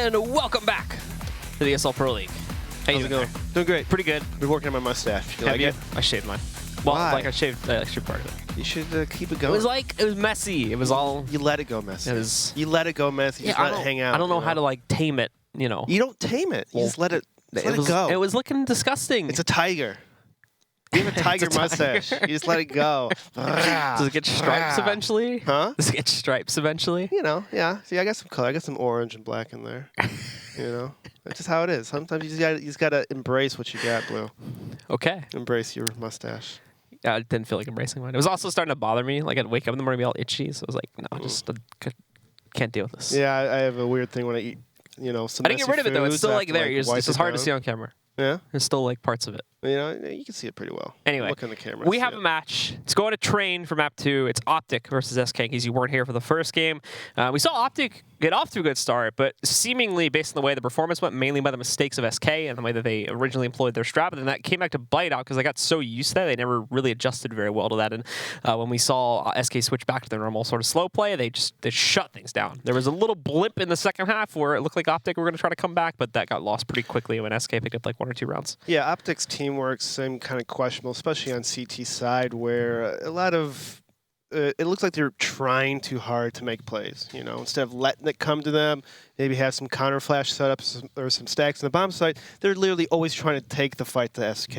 And welcome back to the ESL Pro League. How's it going? Doing great. Pretty good. Been working on my mustache. You like it? I shaved mine. Well, Why? like I shaved the extra part of it. You should keep it It going. was messy. It was all. You let it go messy. It was. You let it go messy. You just let it hang out. I don't know how to like tame it. You know. You don't tame it. You just let it. Let it go. It was looking disgusting. It's a tiger. You have a tiger mustache. You just let it go. Does it get stripes eventually? Huh? Does it get stripes eventually? You know, yeah. See, I got some color. I got some orange and black in there. You know, that's just how it is. Sometimes you just gotta embrace what you got, Blue. Okay. Embrace your mustache. Yeah, I didn't feel like embracing mine. It was also starting to bother me. Like I'd wake up in the morning, be all itchy. So I was like, no, just can't deal with this. Yeah, I have a weird thing when I eat. You know, some. I didn't get rid of it though. It's still like there. It's just hard to see on camera. Yeah. There's still like parts of it. You know, you can see it pretty well. Anyway, look in the camera. We have a match. It's going to train for map 2. It's OpTic versus SK in case you weren't here for the first game. We saw OpTic get off to a good start, but seemingly based on the way the performance went, mainly by the mistakes of SK and the way that they originally employed their strat, but then that came back to bite out because they got so used to that. They never really adjusted very well to that. And when we saw SK switch back to their normal sort of slow play, they shut things down. There was a little blip in the second half where it looked like OpTic were going to try to come back, but that got lost pretty quickly when SK picked up like 1 or 2 rounds. Yeah, OpTic's teamwork, same kind of questionable, especially on CT side, where a lot of it looks like they're trying too hard to make plays. You know, instead of letting it come to them, maybe have some counter flash setups or some stacks in the bomb site. They're literally always trying to take the fight to SK,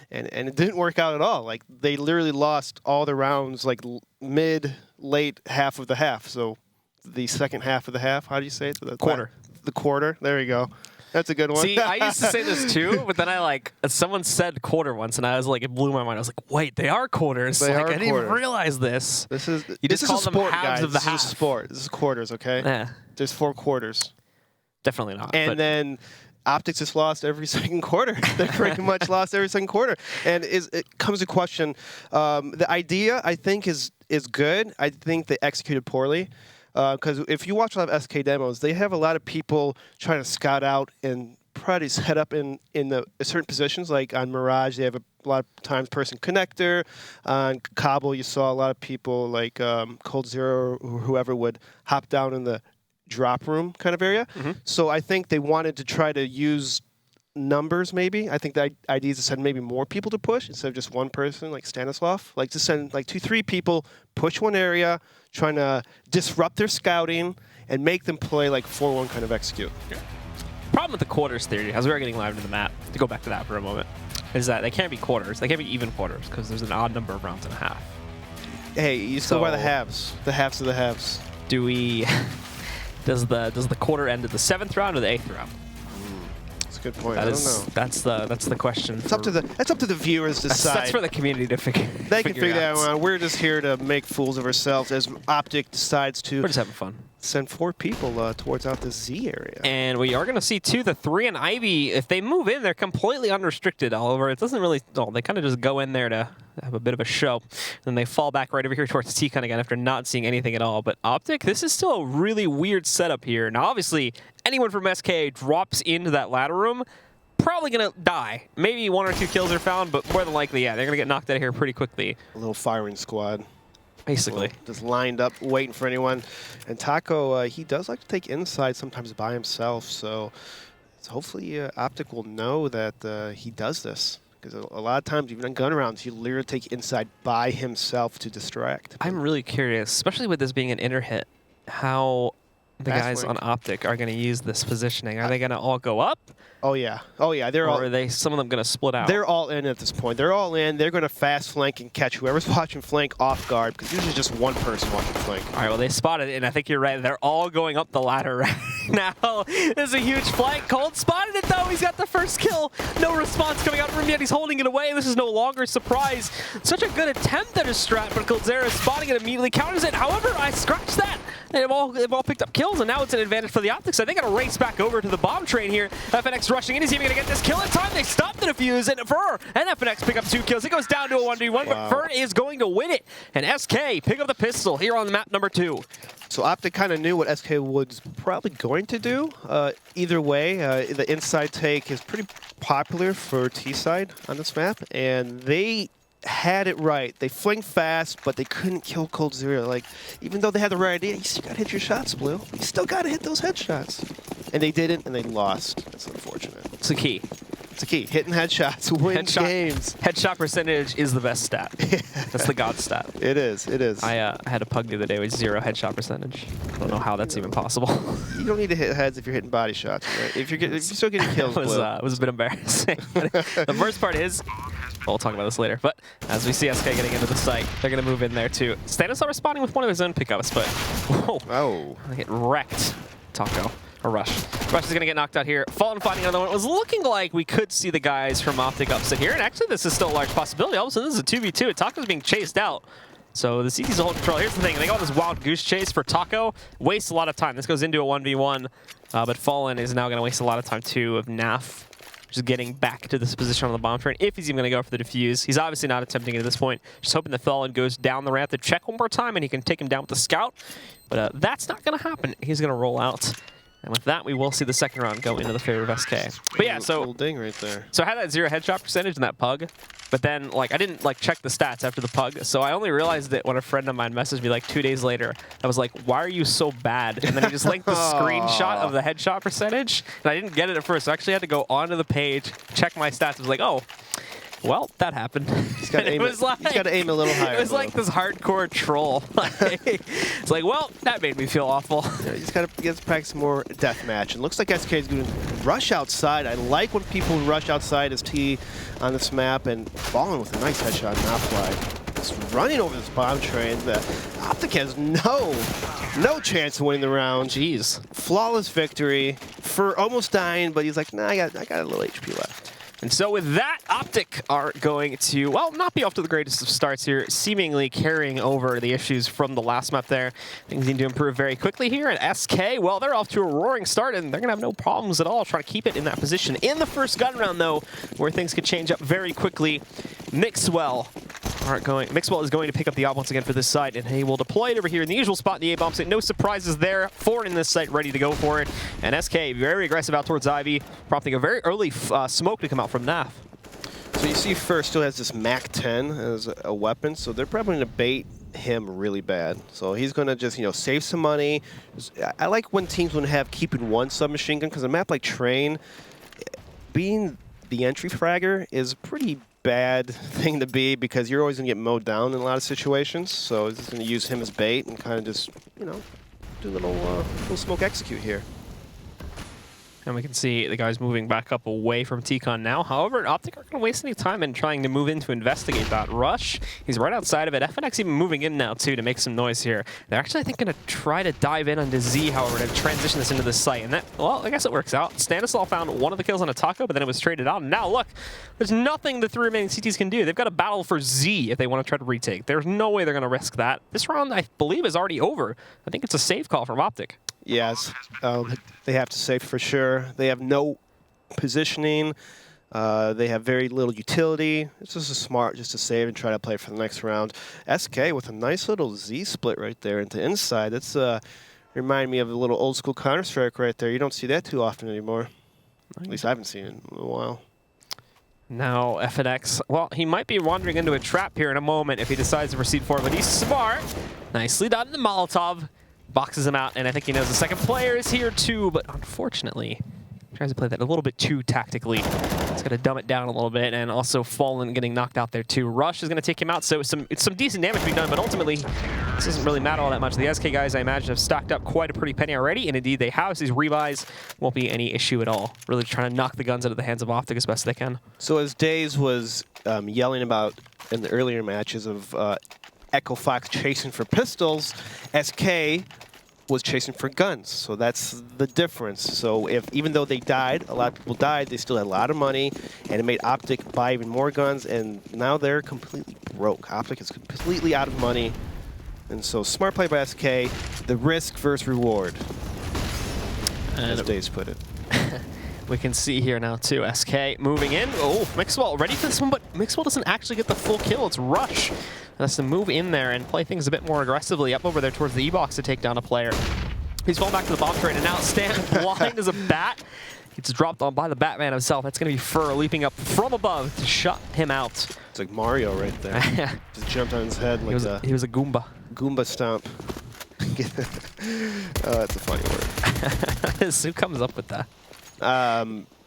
and it didn't work out at all. Like they literally lost all the rounds, like late half of the half. So the second half of the half. How do you say it? The quarter. The quarter. There you go. That's a good one. See, I used to say this too, but then someone said quarter once, and I was like, it blew my mind. I was like, wait, they are quarters. They are I didn't even realize this. This is just call them sport, halves guys. of the half. half. This is sport. This is quarters, okay? Yeah. There's 4 quarters. Definitely not. And then OpTic just lost every second quarter. They pretty much lost every second quarter. And it comes to question. The idea, I think, is good. I think they executed poorly. Because if you watch a lot of SK demos, they have a lot of people trying to scout out and probably head up in certain positions. Like on Mirage, they have a lot of times person connector. On Kabul, you saw a lot of people like Cold Zero or whoever would hop down in the drop room kind of area. Mm-hmm. So I think they wanted to try to use numbers maybe. I think the idea is to send maybe more people to push instead of just one person like Stanislav. Like to send like 2-3 people, push one area, trying to disrupt their scouting and make them play like 4-1 kind of execute. Problem with the quarters theory, as we are getting live into the map, to go back to that for a moment, is that they can't be quarters. They can't be even quarters because there's an odd number of rounds and a half. Hey, you still by the halves. The halves of the halves. Do we... does the quarter end at the 7th round or the 8th round? That's a good point. I don't know. That's the question. It's up to the viewers to decide. That's for the community to figure. They can figure that out. We're just here to make fools of ourselves as OpTic decides to. We're just having fun. Send 4 people towards out the Z area. And we are going to see, too, the 3 and Ivy. If they move in, they're completely unrestricted, Oliver. It doesn't really... Oh, they kind of just go in there to have a bit of a show. Then they fall back right over here towards T-Con again after not seeing anything at all. But OpTic, this is still a really weird setup here. Now, obviously, anyone from SK drops into that ladder room, probably going to die. Maybe 1 or 2 kills are found, but more than likely, yeah, they're going to get knocked out of here pretty quickly. A little firing squad. Basically. Just lined up, waiting for anyone. And Taco, he does like to take inside sometimes by himself, so hopefully OpTic will know that he does this. Because a lot of times, even on gun rounds, he literally take inside by himself to distract. I'm really curious, especially with this being an inner hit, how the guys on OpTic are going to use this positioning. Are they going to all go up? Oh yeah, oh yeah. They're all. Or are some of them going to split out? They're all in at this point. They're all in. They're going to fast flank and catch whoever's watching flank off guard because usually just one person watching flank. All right, well they spotted it, and I think you're right. They're all going up the ladder right now. There's a huge flank. Cold spotted it though. He's got the first kill. No response coming out from him yet. He's holding it away. This is no longer a surprise. Such a good attempt at his strat, but Coldzera is spotting it immediately, counters it. However, I scratched that. They've all picked up kills, and now it's an advantage for the OpTic. So they got to race back over to the bomb train here. FNX rushing in. Is he even going to get this kill in time? They stop the defuse, and Fur and FNX pick up 2 kills. It goes down to a 1v1, but Fur is going to win it. And SK pick up the pistol here on map number 2. So OpTic kind of knew what SK was probably going to do. Either way, the inside take is pretty popular for T-side on this map, and they had it right. They fling fast, but they couldn't kill Cold Zero. Like, even though they had the right idea, you still got to hit your shots, Blue. You still got to hit those headshots. And they didn't, and they lost. That's unfortunate. It's the key. It's a key. Hitting headshots win games. Headshot percentage is the best stat. That's the god stat. It is. It is. I had a pug the other day with 0 headshot percentage. I don't know how that's even possible. You don't need to hit heads if you're hitting body shots. Right? If you're still getting kills, it was a bit embarrassing. The worst part is, we'll talk about this later, but as we see SK getting into the site, they're going to move in there too. Stanislaw responding with one of his own pickups, but whoa, they get wrecked. Taco. Or Rush. Rush is going to get knocked out here. Fallen finding another one. It was looking like we could see the guys from OpTic upset here, and actually this is still a large possibility. All of a sudden, this is a 2v2. Taco's being chased out. So the CT's to hold control. Here's the thing. They got this wild goose chase for Taco. Wastes a lot of time. This goes into a 1v1, but Fallen is now going to waste a lot of time, too, of Naf, just getting back to this position on the bomb train, if he's even going to go for the defuse. He's obviously not attempting it at this point. Just hoping that Fallen goes down the ramp to check one more time, and he can take him down with the scout. But that's not going to happen. He's going to roll out. And with that, we will see the second round go into the favor of SK. But yeah, so little ding right there. So I had that 0 headshot percentage in that pug, but then like I didn't like check the stats after the pug, so I only realized it when a friend of mine messaged me like 2 days later. I was like, "Why are you so bad?" And then he just linked the screenshot of the headshot percentage, and I didn't get it at first. So I actually had to go onto the page, check my stats. I was like, "Oh, well, that happened." He's got to aim a little higher. It was like this hardcore troll. It's like, well, that made me feel awful. Yeah, he's got to practice more deathmatch. And looks like SK is going to rush outside. I like when people rush outside as T on this map, and Fallen with a nice headshot now fly. Just running over this bomb train. The OpTic has no chance of winning the round. Jeez. Flawless victory for almost dying, but he's like, nah, I got a little HP left. And so with that, OpTic are going to, well, not be off to the greatest of starts here, seemingly carrying over the issues from the last map there. Things need to improve very quickly here. And SK, well, they're off to a roaring start, and they're going to have no problems at all trying to keep it in that position. In the first gun round, though, where things could change up very quickly, Mixwell is going to pick up the op once again for this side, and he will deploy it over here in the usual spot in the A-bomb site. No surprises there. 4 in this site, ready to go for it. And SK, very aggressive out towards Ivy, prompting a very early smoke to come out from Naf. So you see First still has this MAC-10 as a weapon, so they're probably going to bait him really bad. So he's going to just, save some money. I like when teams would have keeping one submachine gun, because a map like Train, being the entry fragger is a pretty bad thing to be, because you're always going to get mowed down in a lot of situations. So he's just going to use him as bait and kind of just, do a little smoke execute here. And we can see the guys moving back up away from T-Con now. However, OpTic aren't going to waste any time in trying to move in to investigate that. Rush, he's right outside of it. FNX even moving in now, too, to make some noise here. They're actually, I think, going to try to dive in onto Z, however, to transition this into the site. And that, well, I guess it works out. Stanislaw found one of the kills on a Taco, but then it was traded out. And now, look, there's nothing the 3 remaining CTs can do. They've got to battle for Z if they want to try to retake. There's no way they're going to risk that. This round, I believe, is already over. I think it's a save call from OpTic. Yes, they have to save for sure. They have no positioning. They have very little utility. It's just smart just to save and try to play for the next round. SK with a nice little Z split right there into inside. That's remind me of a little old school Counter-Strike right there. You don't see that too often anymore. At least I haven't seen it in a while. Now FNX, well, he might be wandering into a trap here in a moment if he decides to proceed forward, but he's smart. Nicely done in the Molotov. Boxes him out, and I think he knows the second player is here too, but unfortunately, tries to play that a little bit too tactically. He's got to dumb it down a little bit, and also Fallen getting knocked out there too. Rush is going to take him out, so it's some decent damage being done, but ultimately, this doesn't really matter all that much. The SK guys, I imagine, have stacked up quite a pretty penny already, and indeed they have. So these rebuys won't be any issue at all. Really trying to knock the guns out of the hands of OpTic as best they can. So as Days was yelling about in the earlier matches of Echo Fox chasing for pistols, SK was chasing for guns. So that's the difference. So even though they died, a lot of people died, they still had a lot of money, and it made OpTic buy even more guns, and now they're completely broke. OpTic is completely out of money, and so smart play by SK, the risk versus reward, as Days put it. We can see here now too, SK moving in. Oh, Mixwell ready for this one, but Mixwell doesn't actually get the full kill. It's Rush. That's to move in there and play things a bit more aggressively up over there towards the E-box to take down a player. He's falling back to the bomb train, and now Stan blind as a bat. Gets dropped on by the Batman himself. That's going to be Fur leaping up from above to shut him out. It's like Mario right there. Just jumped on his head like he was a Goomba. Goomba stomp. That's a funny word. Who comes up with that?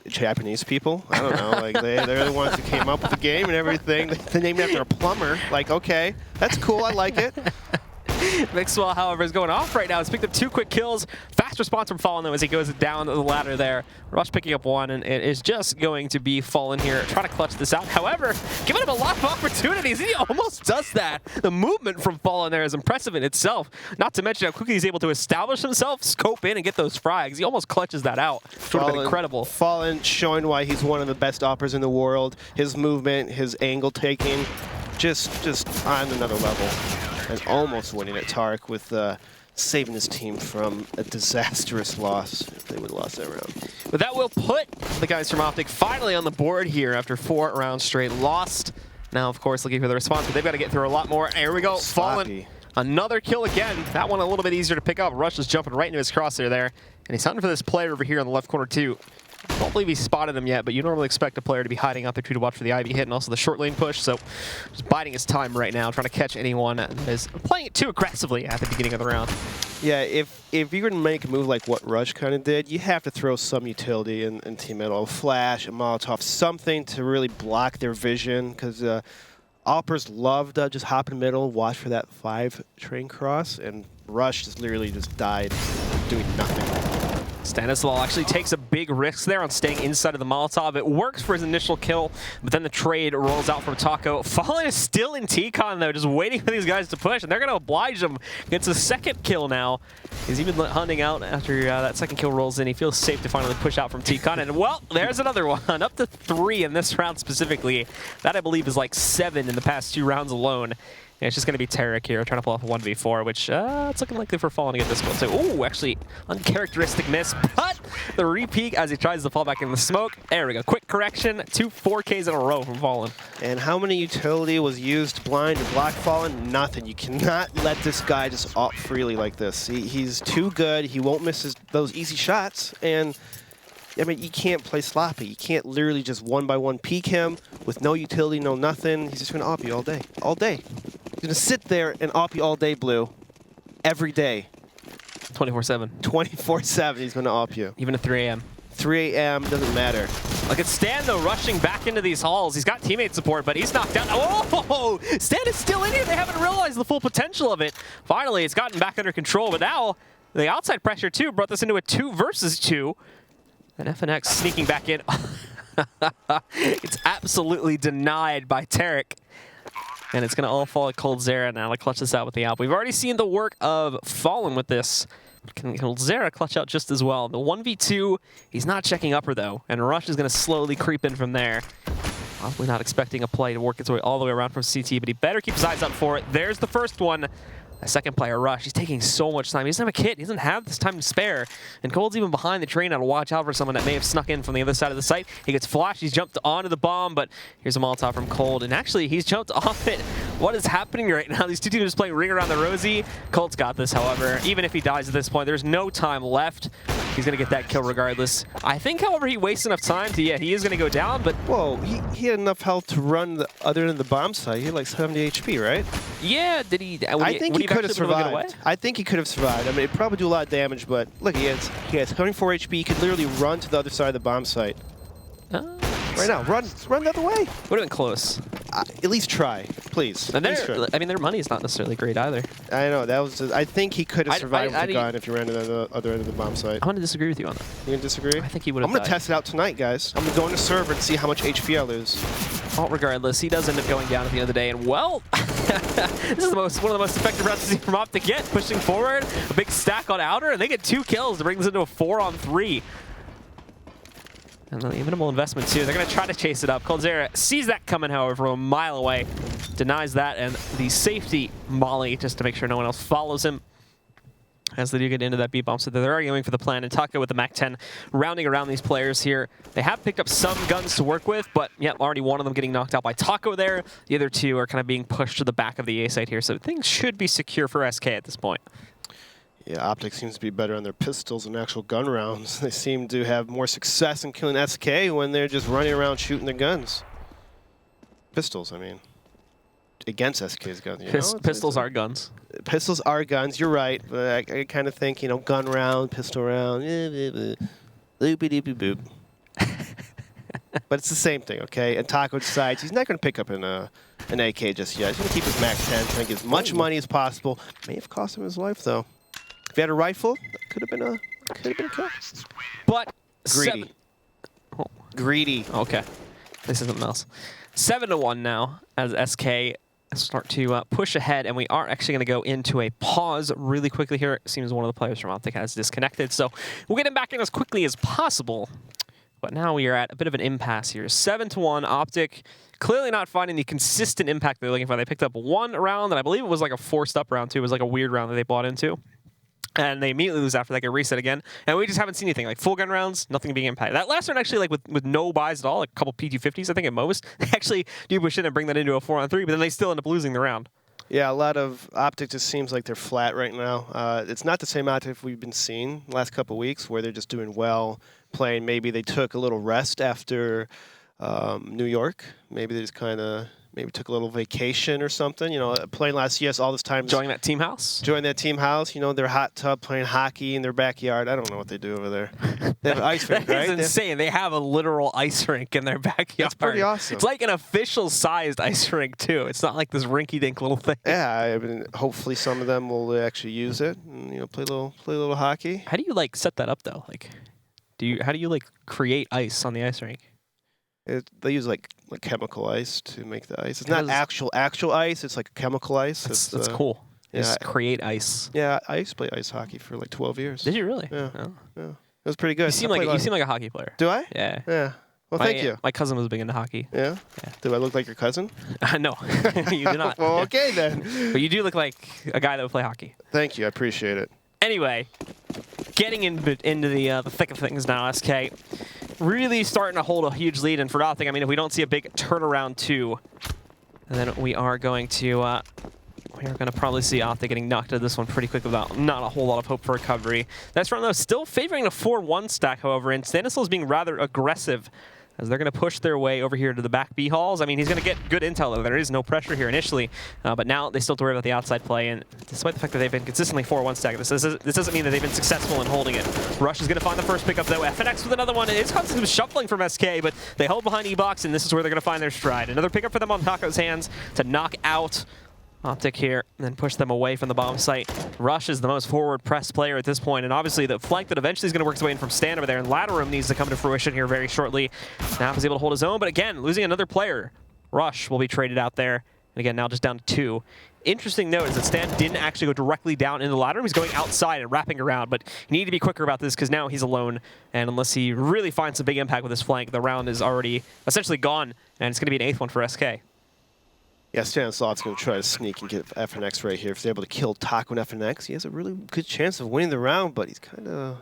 Japanese people. I don't know. Like they're the ones who came up with the game and everything. They named it after a plumber. Like, okay, that's cool. I like it. Mixwell, however, is going off right now. He's picked up 2 quick kills. Fast response from Fallen, though, as he goes down the ladder there. Rush picking up 1, and it is just going to be Fallen here, trying to clutch this out. However, giving him a lot of opportunities. He almost does that. The movement from Fallen there is impressive in itself. Not to mention how quickly he's able to establish himself, scope in, and get those frags. He almost clutches that out. It would have been incredible. Fallen showing why he's one of the best operators in the world. His movement, his angle taking, just on another level. And almost winning at Tark with saving his team from a disastrous loss if they would have lost that round. But that will put the guys from OpTic finally on the board here after 4 rounds straight lost. Now, of course, looking for the response, but they've got to get through a lot more. Here we go. Fallen. Another kill again. That one a little bit easier to pick up. Rush is jumping right into his crosshair there. And he's hunting for this player over here in the left corner, too. I don't believe he spotted him yet, but you normally expect a player to be hiding out there too to watch for the Ivy hit and also the short lane push. So just biding his time right now, trying to catch anyone that is playing it too aggressively at the beginning of the round. Yeah, if you're going to make a move like what Rush kind of did, you have to throw some utility in team middle. A flash, a Molotov, something to really block their vision, because Alpers love to just hop in the middle, watch for that 5 train cross, and Rush just literally just died doing nothing. Stanislaw actually takes a big risk there on staying inside of the Molotov. It works for his initial kill, but then the trade rolls out from Taco. Fallen is still in T-Con, though, just waiting for these guys to push, and they're going to oblige him. Gets a second kill now. He's even hunting out after that second kill rolls in. He feels safe to finally push out from T-Con, and, well, there's another one. Up to 3 in this round specifically. That, I believe, is like 7 in the past 2 rounds alone. Yeah, it's just going to be Tarek here trying to pull off a 1v4, which it's looking likely for Fallen to get this one. So, ooh, actually, uncharacteristic miss, but the repeat as he tries to fall back in the smoke. There we go. Quick correction. 2 4Ks in a row from Fallen. And how many utility was used to blind or block Fallen? Nothing. You cannot let this guy just op freely like this. He's too good. He won't miss those easy shots. And I mean, you can't play sloppy. You can't literally just 1-by-1 peek him with no utility, no nothing. He's just going to op you all day. All day. He's going to sit there and op you all day, Blue. Every day. 24/7. 24/7 he's going to op you. Even at 3 a.m. 3 a.m. doesn't matter. Look at Stan, though, rushing back into these halls. He's got teammate support, but he's knocked down. Oh! Stan is still in here. They haven't realized the full potential of it. Finally, it's gotten back under control, but now the outside pressure, too, brought this into a 2 versus 2. And FNX sneaking back in. It's absolutely denied by Tarek. And it's going to all fall at coldzera now to clutch this out with the Alp. We've already seen the work of Fallen with this. Can coldzera clutch out just as well? The 1v2, he's not checking upper, though. And Rush is going to slowly creep in from there. Probably not expecting a play to work its way all the way around from CT, but he better keep his eyes out for it. There's the first one. A second player, Rush. He's taking so much time. He doesn't have a kit. He doesn't have this time to spare. And Cold's even behind the train now to watch out for someone that may have snuck in from the other side of the site. He gets flashed. He's jumped onto the bomb, but here's a Molotov from Cold. And actually, he's jumped off it. What is happening right now? These two teams are just playing Ring Around the Rosie. Cold's got this, however. Even if he dies at this point, there's no time left. He's going to get that kill regardless. I think, however, he wastes enough time to, yeah, he is going to go down, but... Whoa, he had enough health to run the other end of the bomb site. He had like 70 HP, right? Yeah, did he... I think he could have survived. I think he could have survived. I mean, it'd probably do a lot of damage, but look, he has 74 HP. He could literally run to the other side of the bomb site. Right now, run the other way. Would have been close. At least try, please. And I mean, their money is not necessarily great either. I know, that was just, I think he could have survived with the gun if you ran to the other end of the bomb site. I'm going to disagree with you on that. You going to disagree? I think he would have I'm going to test it out tonight, guys. I'm going to go on the server and see how much HP I lose. Well, regardless, he does end up going down at the end of the day, and well, this is one of the most effective routes to see from OpTic yet. Pushing forward, a big stack on outer, and they get 2 kills to bring this into a 4-on-3. And the minimal investment, too. They're going to try to chase it up. coldzera sees that coming, however, from a mile away. Denies that, and the safety molly, just to make sure no one else follows him. As they do get into that B-bomb, so they're arguing for the plan. And Taco with the MAC-10 rounding around these players here. They have picked up some guns to work with, but yeah, already one of them getting knocked out by Taco there. The other 2 are kind of being pushed to the back of the A site here, so things should be secure for SK at this point. Yeah, OpTic seems to be better on their pistols and actual gun rounds. They seem to have more success in killing SK when they're just running around shooting their guns. Pistols, I mean. against SK's guns. Pistols are guns. Pistols are guns. You're right. But I kind of think, gun round, pistol round, loopy-doopy-boop. But it's the same thing, okay? And Taco decides he's not going to pick up an AK just yet. He's going to keep his Max 10, trying to get as much money as possible. May have cost him his life, though. If he had a rifle, could have been a kill. But greedy. Greedy. Okay, this is something else. 7-1 now as SK start to push ahead, and we are actually going to go into a pause really quickly here. It seems one of the players from OpTic has disconnected, so we'll get him back in as quickly as possible. But now we are at a bit of an impasse here. 7-1, OpTic clearly not finding the consistent impact they're looking for. They picked up one round, and I believe it was like a forced up round too. It was like a weird round that they bought into. And they immediately lose after that, get reset again. And we just haven't seen anything. Like full gun rounds, nothing being impacted. That last round actually, like with no buys at all, like a couple P250s, I think at most, they actually do push in and bring that into a 4-on-3, but then they still end up losing the round. Yeah, a lot of OpTic just seems like they're flat right now. It's not the same OpTic we've been seeing the last couple of weeks where they're just doing well, playing. Maybe they took a little rest after New York. Maybe they just kind of took a little vacation or something. Playing last CS all this time. Joining that team house? Joining that team house. Their hot tub, playing hockey in their backyard. I don't know what they do over there. They have an ice rink, right? That's insane. They have a literal ice rink in their backyard. That's pretty awesome. It's like an official-sized ice rink, too. It's not like this rinky-dink little thing. Yeah, hopefully some of them will actually use it and play a little hockey. How do you set that up though? How do you create ice on the ice rink? They use like chemical ice to make the ice. It's not actual ice. It's like chemical ice. That's cool. Yeah, just create ice. Yeah, I used to play ice hockey for like 12 years. Did you really? Yeah. Oh. Yeah. It was pretty good. You seem like a hockey player. Do I? Yeah. Yeah. Well, thank you. My cousin was big into hockey. Yeah? Do I look like your cousin? No, you do not. Well, okay then. But you do look like a guy that would play hockey. Thank you. I appreciate it. Anyway, getting into the thick of things now, SK. Really starting to hold a huge lead, and for OpTic, I mean, if we don't see a big turnaround too, then we are going to probably see OpTic getting knocked out of this one pretty quick without not a whole lot of hope for recovery. That's round though, still favoring a 4-1 stack, however, and Stanislav is being rather aggressive as they're going to push their way over here to the back B halls. I mean, he's going to get good intel, though. There is no pressure here initially, but now they still have to worry about the outside play, and despite the fact that they've been consistently 4-1 stack, this doesn't mean that they've been successful in holding it. Rush is going to find the first pickup, though. FNX with another one. It's causing some shuffling from SK, but they hold behind E-Box, and this is where they're going to find their stride. Another pickup for them on Taco's hands to knock out OpTic here, and then push them away from the bomb site. Rush is the most forward pressed player at this point, and obviously the flank that eventually is going to work its way in from Stan over there, and Ladder Room needs to come to fruition here very shortly. Snap is able to hold his own, but again, losing another player. Rush will be traded out there, and again, now just down to 2. Interesting note is that Stan didn't actually go directly down in the ladder room. He's going outside and wrapping around, but you need to be quicker about this because now he's alone, and unless he really finds some big impact with his flank, the round is already essentially gone, and it's going to be an 8th one for SK. Yeah, Stanislav's going to try to sneak and get FNX right here. If he's able to kill Taco and FNX, he has a really good chance of winning the round, but he's going to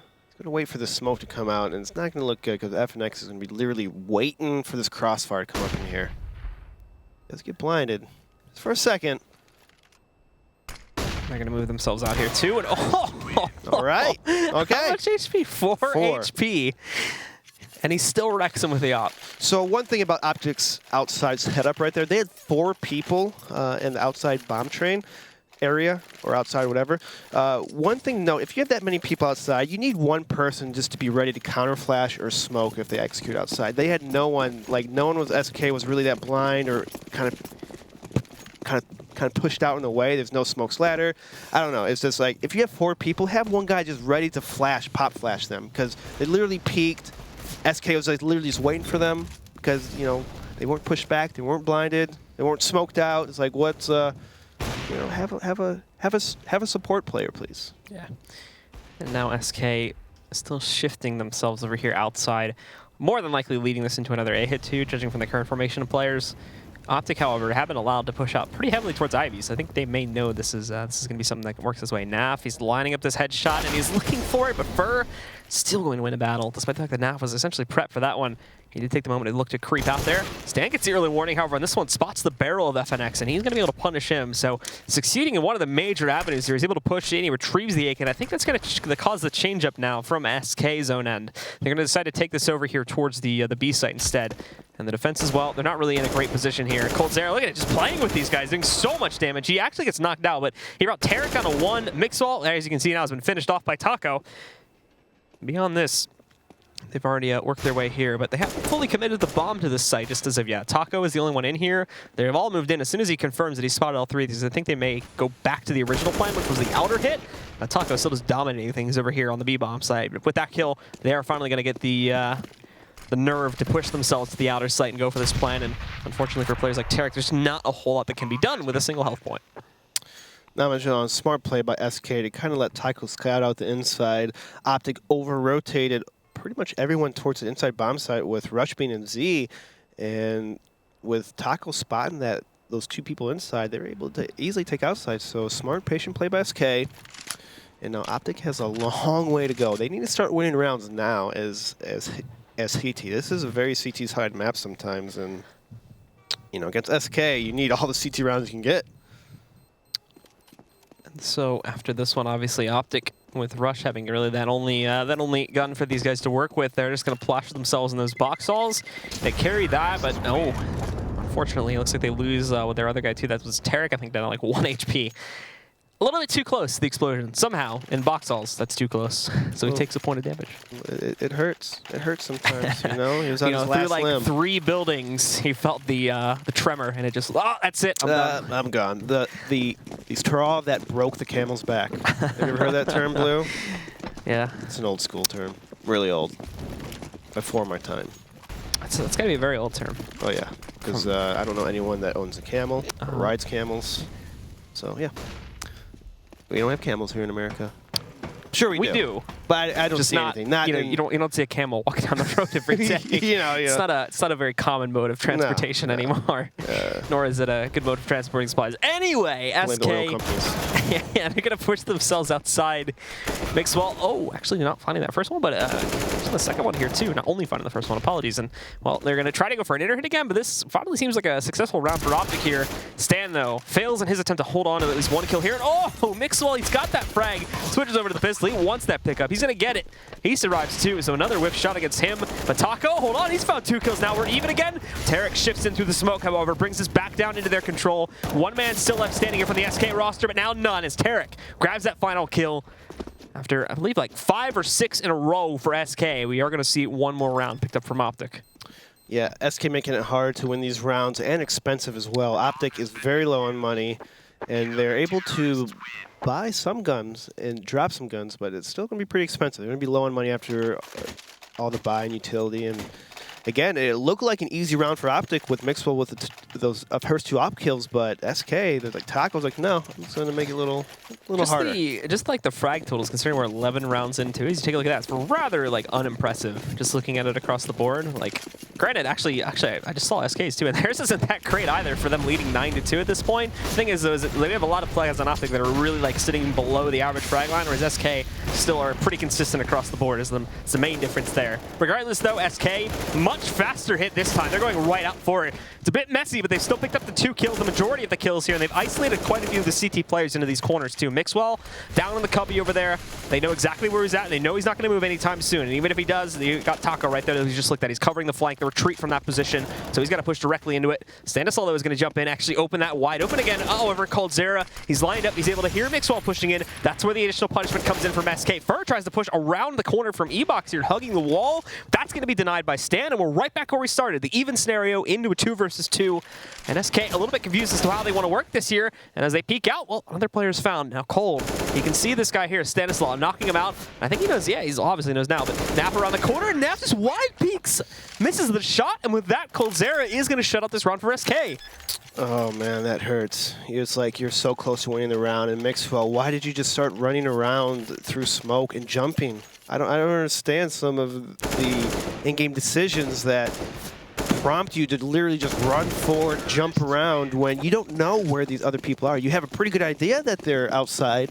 wait for the smoke to come out, and it's not going to look good because FNX is going to be literally waiting for this crossfire to come up in here. Let's get blinded. Just for a second. They're going to move themselves out here too, and all right. Okay. How much HP? 4 HP. And he still wrecks him with the op. So one thing about OpTic's outside setup right there, they had 4 people in the outside bomb train area, or outside, whatever. One thing to note, if you have that many people outside, you need one person just to be ready to counter flash or smoke if they execute outside. They had no one, no one was SK was really that blind or kind of pushed out in the way. There's no smoke ladder. I don't know. It's just like, if you have 4 people, have one guy just ready to pop flash them, because they literally peaked. SK was literally just waiting for them because, they weren't pushed back, they weren't blinded, they weren't smoked out. It's like, what's, have a support player, please. Yeah. And now SK still shifting themselves over here outside, more than likely leading this into another A-hit too, judging from the current formation of players. OpTic, however, have been allowed to push out pretty heavily towards Ivy, so I think they may know this is going to be something that works his way. Naf, he's lining up this headshot, and he's looking for it, but Fur still going to win a battle, despite the fact that Naf was essentially prepped for that one. He did take the moment to look to creep out there. Stan gets the early warning, however, on this one spots the barrel of FNX, and he's going to be able to punish him. So succeeding in one of the major avenues here, he's able to push in, he retrieves the AK, and I think that's going to cause the change-up now from SK zone end. They're going to decide to take this over here towards the B site instead. And the defense as well, they're not really in a great position here. coldzera, look at it, just playing with these guys, doing so much damage. He actually gets knocked out, but he brought Tarek on a 1. Mixwell, as you can see now, has been finished off by Taco. Beyond this, they've already worked their way here, but they haven't fully committed the bomb to this site, just as of yet. Taco is the only one in here. They've all moved in. As soon as he confirms that he spotted all 3 of these, I think they may go back to the original plan, which was the outer hit. Taco still just dominating things over here on the B-bomb side. But with that kill, they are finally going to get the nerve to push themselves to the outer site and go for this plan. And unfortunately for players like Tarek, there's not a whole lot that can be done with a single health point. Not much on smart play by SK to kind of let Taiko scout out the inside. OpTic over-rotated pretty much everyone towards the inside bomb site with Rushbean and Z. And with Taco spotting those 2 people inside, they were able to easily take outside. So smart, patient play by SK. And now OpTic has a long way to go. They need to start winning rounds now as CT. This is a very CT's hard map sometimes, and against SK, you need all the CT rounds you can get. And so after this one, obviously OpTic with Rush having really that only gun for these guys to work with, they're just going to plaster themselves in those box halls. They carry that, but no. Unfortunately, it looks like they lose with their other guy too. That was Tarek, I think, down at like 1 HP. A little bit too close to the explosion. Somehow, in box halls, that's too close. So he takes a point of damage. It hurts. It hurts sometimes, He was on his last through like limb. 3 buildings, he felt the tremor, and it just, that's it, I'm done. I'm gone. The straw that broke the camel's back. Have you ever heard that term, Blue? Yeah. It's an old school term. Really old. Before my time. It's got to be a very old term. Oh, yeah. Because I don't know anyone that owns a camel or rides camels. So, yeah. We don't have camels here in America. Sure, we do. But I don't just see not, anything. you don't see a camel walking down the road every day. It's not a very common mode of transportation anymore. Nor is it a good mode of transporting supplies. Anyway, SK, yeah, they're gonna push themselves outside. Mixwell, actually not finding that first one, but the second one here too. Not only finding the first one, apologies. And well, they're gonna try to go for an inner hit again, but this finally seems like a successful round for OpTic here. Stan though fails in his attempt to hold on to at least 1 kill here. And Mixwell, he's got that frag. Switches over to the pistol. He wants that pickup. He's gonna get it. He survives too, so another whiff shot against him. But Taco, hold on, he's found 2 kills now. We're even again. Tarek shifts in through the smoke, however, brings us back down into their control. 1 man still left standing here for the SK roster, but now none as Tarek grabs that final kill. After, I believe, like 5 or 6 in a row for SK, we are going to see 1 more round picked up from OpTic. Yeah, SK making it hard to win these rounds and expensive as well. OpTic is very low on money, and they're able to buy some guns and drop some guns, but it's still going to be pretty expensive. They're going to be low on money after all the buy and utility. And again, it looked like an easy round for OpTic with Mixwell with those first 2 op kills, but SK, they're like Taco's like, no, I'm just going to make it a little harder. Just like the frag totals, considering we're 11 rounds into it, you take a look at that. It's rather like unimpressive. Just looking at it across the board, like, granted, actually, I just saw SK's too, and theirs isn't that great either for them leading 9-2 at this point. The thing is, though, is they have a lot of players on OpTic that are really like sitting below the average frag line, whereas SK still are pretty consistent across the board. It's the main difference there. Regardless, though, SK much faster hit this time. They're going right up for it. It's a bit messy, but they've still picked up the 2 kills, the majority of the kills here, and they've isolated quite a few of the CT players into these corners too. Mixwell down in the cubby over there. They know exactly where he's at. They know he's not going to move anytime soon, and even if he does, you got Taco right there that he just looked at. He's covering the flank, the retreat from that position, so he's got to push directly into it. Stanislaw, though, is going to jump in, actually open that wide open again. Over coldzera. He's lined up. He's able to hear Mixwell pushing in. That's where the additional punishment comes in from SK. Fur tries to push around the corner from E-Box here, hugging the wall. That's going to be denied by Stan, and we're right back where we started. The even scenario into a 2 versus 2. And SK a little bit confused as to how they want to work this here. And as they peek out, well, another player is found. Now Cold, you can see this guy here, Stanislaw, knocking him out. I think he knows, yeah, he's obviously knows now, but Nap around the corner, and Nap just wide peeks, misses the shot, and with that, coldzera is going to shut out this round for SK. Oh man, that hurts. It's like you're so close to winning the round, and Mixwell, why did you just start running around through smoke and jumping? I don't understand some of the in-game decisions that prompt you to literally just run forward, jump around when you don't know where these other people are. You have a pretty good idea that they're outside,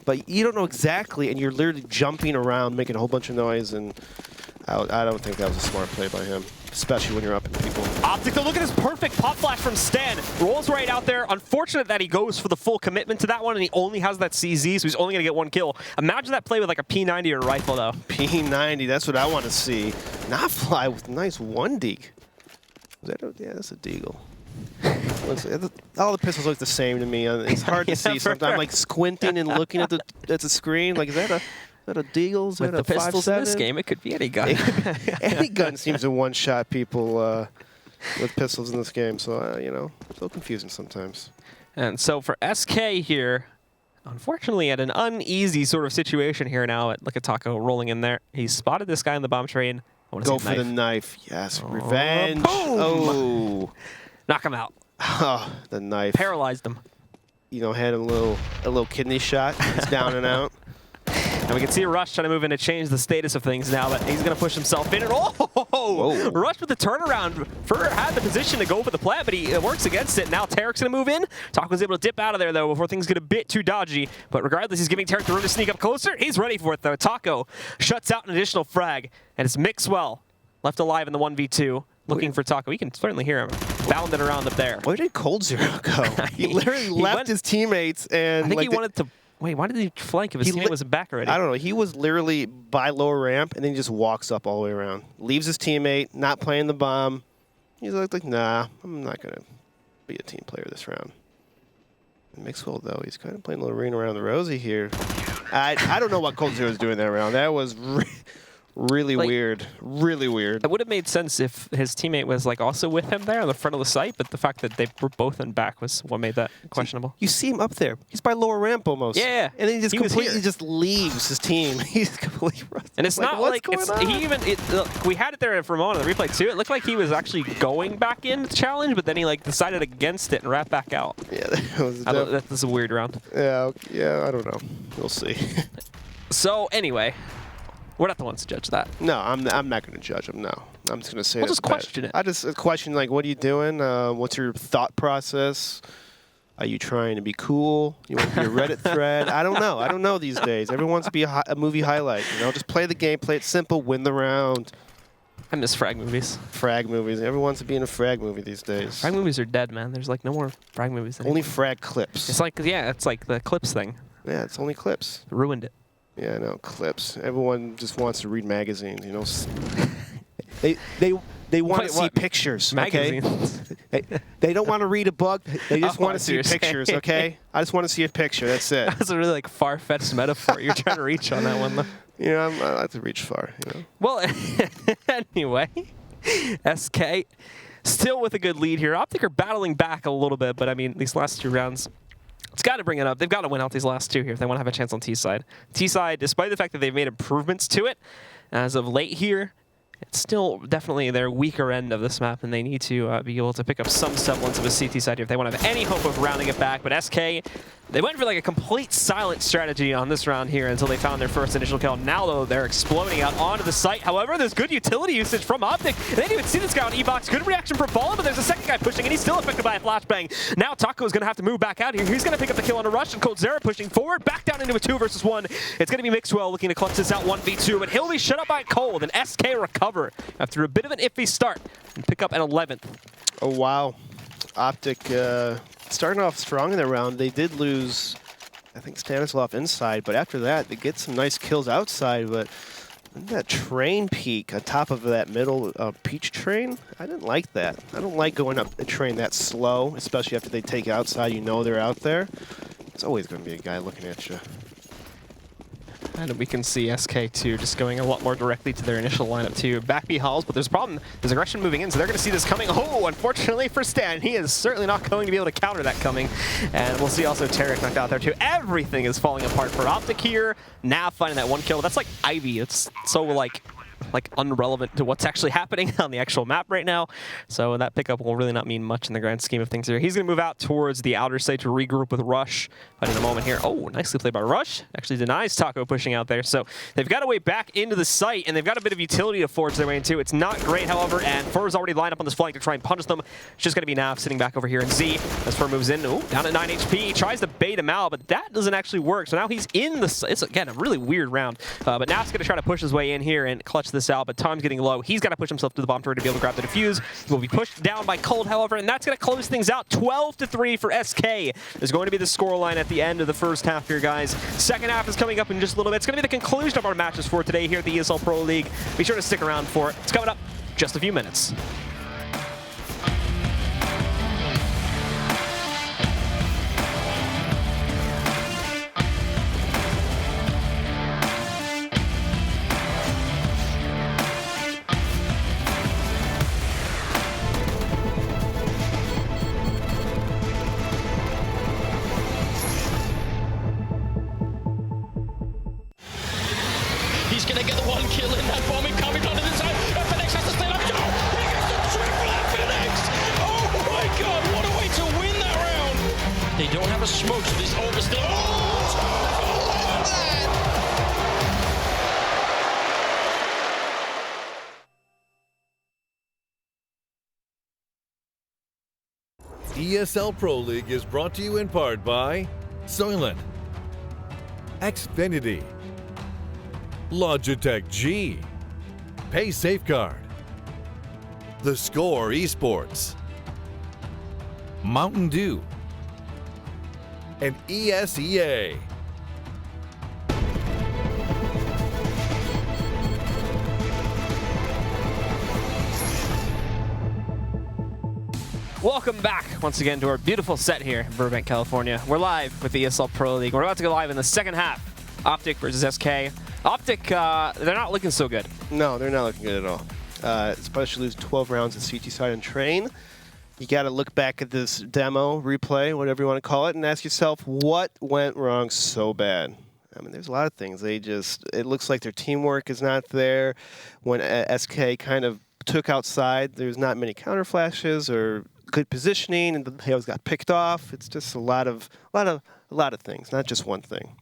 but you don't know exactly, and you're literally jumping around, making a whole bunch of noise, and I don't think that was a smart play by him. especially when you're up in people. OpTic, though, look at this perfect pop flash from Stan. Rolls right out there. Unfortunate that he goes for the full commitment to that one, and he only has that CZ, so he's only going to get 1 kill. Imagine that play with like a P90 or a rifle, though. P90, that's what I want to see. Not fly with a nice 1 deagle. Yeah, that's a deagle. All the pistols look the same to me. It's hard to see sometimes. I'm like squinting and looking at the screen. Like, is that a deagle? Is With that the a pistols 5.7? in this game, it could be any gun. Any gun seems to one-shot people with pistols in this game. So, you know, so confusing sometimes. And so for SK here, unfortunately at an uneasy sort of situation here now. Look at Taco rolling in there. He spotted this guy in the bomb train. Go for the knife. Yes, revenge. Oh. Knock him out. Oh, the knife. Paralyzed him. You know, had a little kidney shot. He's down and out. And we can see Rush trying to move in to change the status of things now, but he's going to push himself in. And Whoa. Rush with the turnaround. Fur had the position to go for the plant, but he works against it. Now Tarek's going to move in. Taco's able to dip out of there, though, before things get a bit too dodgy. But regardless, he's giving Tarek the room to sneak up closer. He's ready for it, though. Taco shuts out an additional frag, and it's Mixwell left alive in the 1v2. Looking for Taco. You can certainly hear him bounding around up there. Where did Cold Zero go? He literally left his teammates and... I think he wanted to... Wait, why did he flank if his teammate was back already? I don't know. He was literally by lower ramp, and then he just walks up all the way around. Leaves his teammate, not playing the bomb. He's like, nah, I'm not going to be a team player this round. And Mixwell, though, he's kind of playing a little ring around the rosy here. I don't know what Cold Zero was doing that round. That was... Really weird. Really weird. It would have made sense if his teammate was like also with him there on the front of the site, but the fact that they were both in back was what made that questionable. You see him up there. He's by lower ramp almost. Yeah. And then he just completely just leaves his team. He's completely rusty. And it's not like we had it there for a moment in the replay too. It looked like he was actually going back in the challenge, but then he like decided against it and wrapped back out. Yeah, that was a weird round. Yeah, I don't know. We'll see. So anyway, we're not the ones to judge that. No, I'm not going to judge him. No, I'm just going to say. We'll just question it. I just question like, what are you doing? What's your thought process? Are you trying to be cool? You want to be a Reddit thread? I don't know. I don't know these days. Everyone wants to be a movie highlight. You know, just play the game, play it simple, win the round. I miss frag movies. Frag movies. Everyone wants to be in a frag movie these days. Frag movies are dead, man. There's like no more frag movies anymore. Only frag clips. It's like it's like the clips thing. Yeah, it's only clips. It ruined it. Yeah, no, clips. Everyone just wants to read magazines, you know. They want to see pictures, magazines. Okay? They don't want to read a book. They just want to see pictures, okay? I just want to see a picture. That's it. That's a really like far-fetched metaphor you're trying to reach on that one, though. You know, I like to reach far, you know. Well, anyway, SK still with a good lead here. OpTic are battling back a little bit, but I mean, these last 2 rounds, it's got to bring it up. They've got to win out these last 2 here if they want to have a chance on T-side. T-side, despite the fact that they've made improvements to it as of late here, it's still definitely their weaker end of this map, and they need to be able to pick up some semblance of a CT side here if they want to have any hope of rounding it back. But SK, they went for like a complete silent strategy on this round here until they found their first initial kill. Now, though, they're exploding out onto the site. However, there's good utility usage from OpTic. They didn't even see this guy on E-Box. Good reaction from Balla, but there's a second guy pushing, and he's still affected by a flashbang. Now, Taco is going to have to move back out here. He's going to pick up the kill on a Rush, and Cold Zero pushing forward, back down into a 2 versus 1. It's going to be Mixwell looking to clutch this out 1v2, but he'll be shut up by Cold, and SK recover after a bit of an iffy start and pick up an 11th. Oh, wow. OpTic starting off strong in the round. They did lose, I think, Stanislav inside, but after that, they get some nice kills outside. But that train peak on top of that middle peach train, I didn't like that. I don't like going up a train that slow, especially after they take outside. You know they're out there. It's always going to be a guy looking at you. And we can see SK2 just going a lot more directly to their initial lineup too. Back B Halls, but there's a problem. There's aggression moving in, so they're going to see this coming. Oh, unfortunately for Stan, he is certainly not going to be able to counter that coming. And we'll see also Tarek knocked out there too. Everything is falling apart for OpTic here. Nav finding that 1 kill. That's like Ivy. It's so like unrelevant to what's actually happening on the actual map right now. So that pickup will really not mean much in the grand scheme of things here. He's going to move out towards the outer side to regroup with Rush. But in a moment here, oh, nicely played by Rush. Actually denies Taco pushing out there. So they've got a way back into the site, and they've got a bit of utility to forge their way into. It's not great, however, and Fur's already lined up on this flank to try and punish them. It's just going to be Nav sitting back over here in Z as Fur moves in. Ooh, down at 9 HP. He tries to bait him out, but that doesn't actually work. So now he's in the... It's, again, a really weird round. But Nav's going to try to push his way in here and clutch clutch this out, but time's getting low. He's got to push himself to the bomb turret to be able to grab the defuse. He will be pushed down by Cold, however, and that's going to close things out. 12-3 for SK is going to be the scoreline at the end of the first half here, guys. Second half is coming up in just a little bit. It's going to be the conclusion of our matches for today here at the ESL Pro League. Be sure to stick around for it. It's coming up just a few minutes. He's going to get the one kill in that bomb. Coming onto the side. FNX has to stay up. No! He gets the triple FNX! Oh my god, what a way to win that round! They don't have a smoke, so this over still. ESL Pro League is brought to you in part by Soylent, Xfinity, Logitech G, Pay Safeguard, The Score Esports, Mountain Dew, and ESEA. Welcome back once again to our beautiful set here in Burbank, California. We're live with the ESL Pro League. We're about to go live in the second half. OpTic versus SK. OpTic, they're not looking so good. No, they're not looking good at all. Especially lose 12 rounds in CT side and train. You got to look back at this demo, replay, whatever you want to call it, and ask yourself, what went wrong so bad? I mean, there's a lot of things. It looks like their teamwork is not there. When SK kind of took outside, there's not many counter flashes or good positioning, and the Hails got picked off. It's just a lot of things, not just one thing.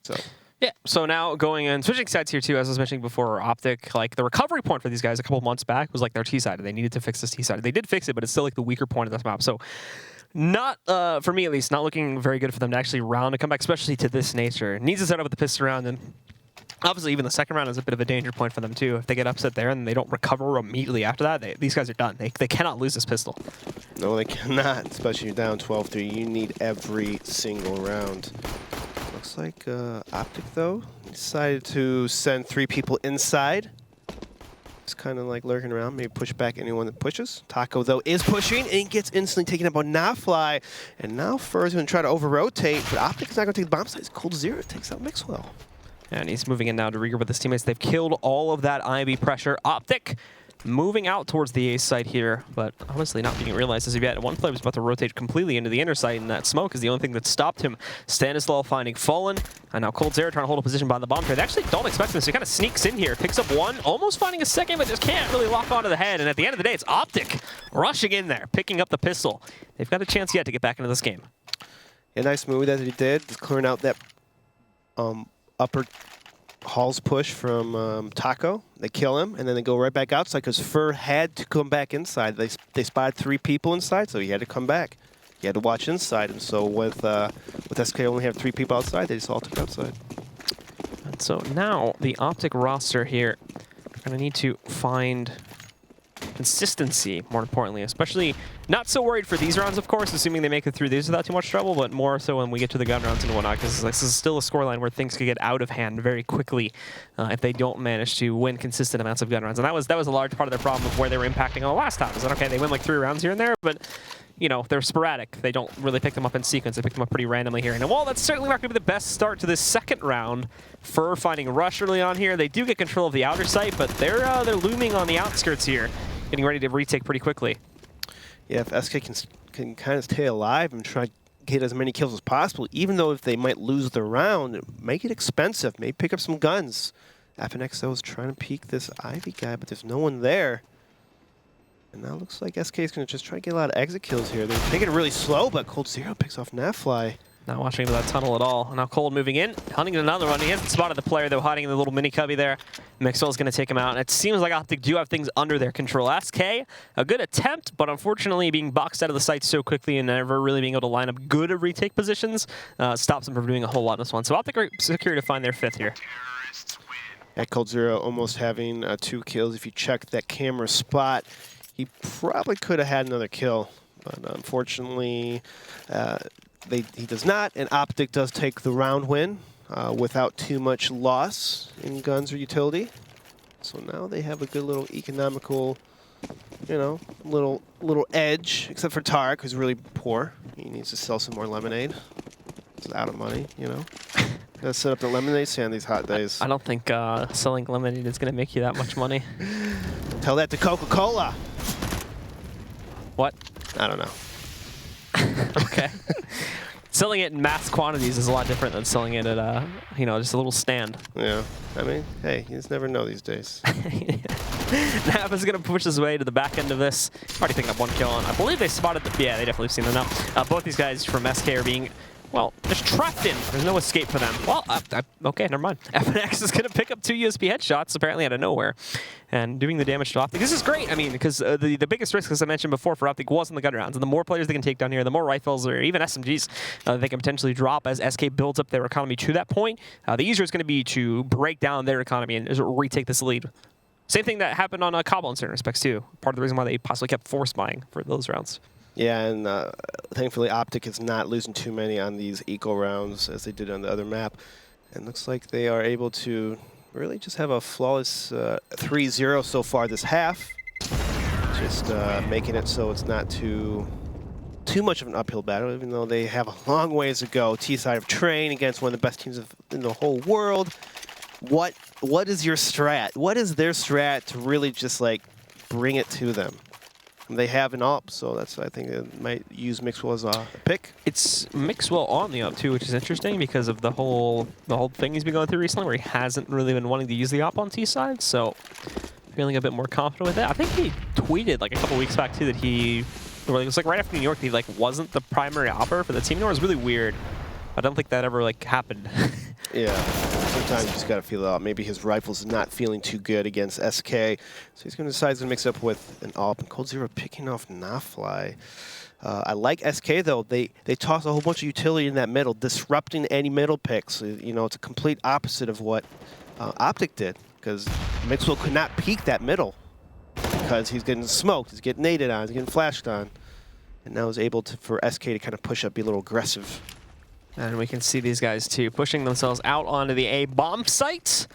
So. Yeah, so now going and switching sides here too, as I was mentioning before, OpTic, like the recovery point for these guys a couple months back was like their T side. They needed to fix this T side. They did fix it, but it's still like the weaker point of this map. So not, for me at least, not looking very good for them to actually round a comeback, especially to this nature. Needs to set up with the pistol round, and obviously even the second round is a bit of a danger point for them too. If they get upset there and they don't recover immediately after that, these guys are done. They cannot lose this pistol. No, they cannot, especially you're down 12-3. You need every single round. Looks like OpTic, though, decided to send 3 people inside. Just kind of like lurking around, maybe push back anyone that pushes. Taco, though, is pushing and gets instantly taken up on Nafly. And now Fur's going to try to over-rotate, but OpTic is not going to take the bomb side. It's Cold Zero takes out Mixwell. And he's moving in now to regroup with his teammates. They've killed all of that Ivy pressure. OpTic moving out towards the A site here, but honestly not being realized as of yet. One player was about to rotate completely into the inner site, and that smoke is the only thing that stopped him. Stanislaw finding Fallen, and now Cold Zero trying to hold a position behind the bomb trade. They actually don't expect this. He kind of sneaks in here, picks up one, almost finding a second, but just can't really lock onto the head. And at the end of the day, it's OpTic rushing in there, picking up the pistol. They've got a chance yet to get back into this game. A nice move that he did, just clearing out that upper Hall's push from Taco. They kill him, and then they go right back outside because Fur had to come back inside. They spotted 3 people inside, so he had to come back. He had to watch inside, and so with SK only have 3 people outside, they just all took outside. And so now the OpTic roster here are going to need to find consistency, more importantly, especially not so worried for these rounds, of course, assuming they make it through these without too much trouble, but more so when we get to the gun rounds and whatnot, because this is still a scoreline where things could get out of hand very quickly if they don't manage to win consistent amounts of gun rounds. And that was a large part of their problem of where they were impacting on the last time. Is that okay? They win like 3 rounds here and there, but you know, they're sporadic. They don't really pick them up in sequence. They pick them up pretty randomly here. And while that's certainly not going to be the best start to this second round, Fur finding Rush early on here. They do get control of the outer site, but they're looming on the outskirts here, getting ready to retake pretty quickly. Yeah, if SK can kind of stay alive and try to get as many kills as possible, even though if they might lose the round, make it expensive. Maybe pick up some guns. FNX, though, is trying to peek this Ivy guy, but there's no one there. And now it looks like SK is going to just try to get a lot of exit kills here. They're taking it really slow, but Cold Zero picks off Nafly. Not watching into that tunnel at all. And now Cold moving in, hunting another one. He hasn't spotted the player, though, hiding in the little mini cubby there. Mixwell's going to take him out. And it seems like OpTic do have things under their control. SK, a good attempt, but unfortunately being boxed out of the site so quickly and never really being able to line up good retake positions stops them from doing a whole lot in this one. So OpTic are secure to find their 5th here. At Cold Zero almost having 2 kills. If you check that camera spot, he probably could have had another kill. But unfortunately, he does not. And OpTic does take the round win without too much loss in guns or utility. So now they have a good little economical, you know, little edge, except for Tarek, who's really poor. He needs to sell some more lemonade. He's out of money, you know. Gotta set up the lemonade stand these hot days. I don't think selling lemonade is going to make you that much money. Tell that to Coca-Cola. What? I don't know. Okay. Selling it in mass quantities is a lot different than selling it at, you know, just a little stand. Yeah. I mean, hey, you just never know these days. Nav is going to push his way to the back end of this. Already picking up 1 kill on. I believe they spotted yeah, they definitely have seen them now. Both these guys from SK are being, well, just trapped in. There's no escape for them. Well, okay, never mind. FNX is going to pick up 2 USP headshots, apparently out of nowhere, and doing the damage to OpTic. This is great, I mean, because the biggest risk, as I mentioned before, for OpTic was in the gun rounds. And the more players they can take down here, the more rifles or even SMGs they can potentially drop as SK builds up their economy to that point. The easier it's going to be to break down their economy and retake this lead. Same thing that happened on Cobble in certain respects, too. Part of the reason why they possibly kept force buying for those rounds. Yeah, and thankfully OpTic is not losing too many on these eco rounds as they did on the other map. And looks like they are able to really just have a flawless 3-0 so far this half. Just making it so it's not too much of an uphill battle, even though they have a long ways to go. T-side of Train against one of the best teams in the whole world. What is your strat? What is their strat to really just like bring it to them? They have an AWP, so that's, I think it might use Mixwell as a pick. It's Mixwell on the AWP too, which is interesting because of the whole thing he's been going through recently, where he hasn't really been wanting to use the AWP on T side. So feeling a bit more confident with that. I think he tweeted like a couple weeks back too that it was like right after New York, he like wasn't the primary AWPer for the team. It was really weird. I don't think that ever like happened. Yeah, sometimes you just gotta feel it out. Maybe his rifle's not feeling too good against SK, so he's gonna decide he's gonna mix up with an AWP. And Cold Zero picking off Nafly. I like SK though. They toss a whole bunch of utility in that middle, disrupting any middle picks. You know, it's a complete opposite of what OpTic did, because Mixwell could not peek that middle because he's getting smoked, he's getting naded on, he's getting flashed on, and now is able to for SK to kind of push up, be a little aggressive. And we can see these guys too pushing themselves out onto the A bomb site.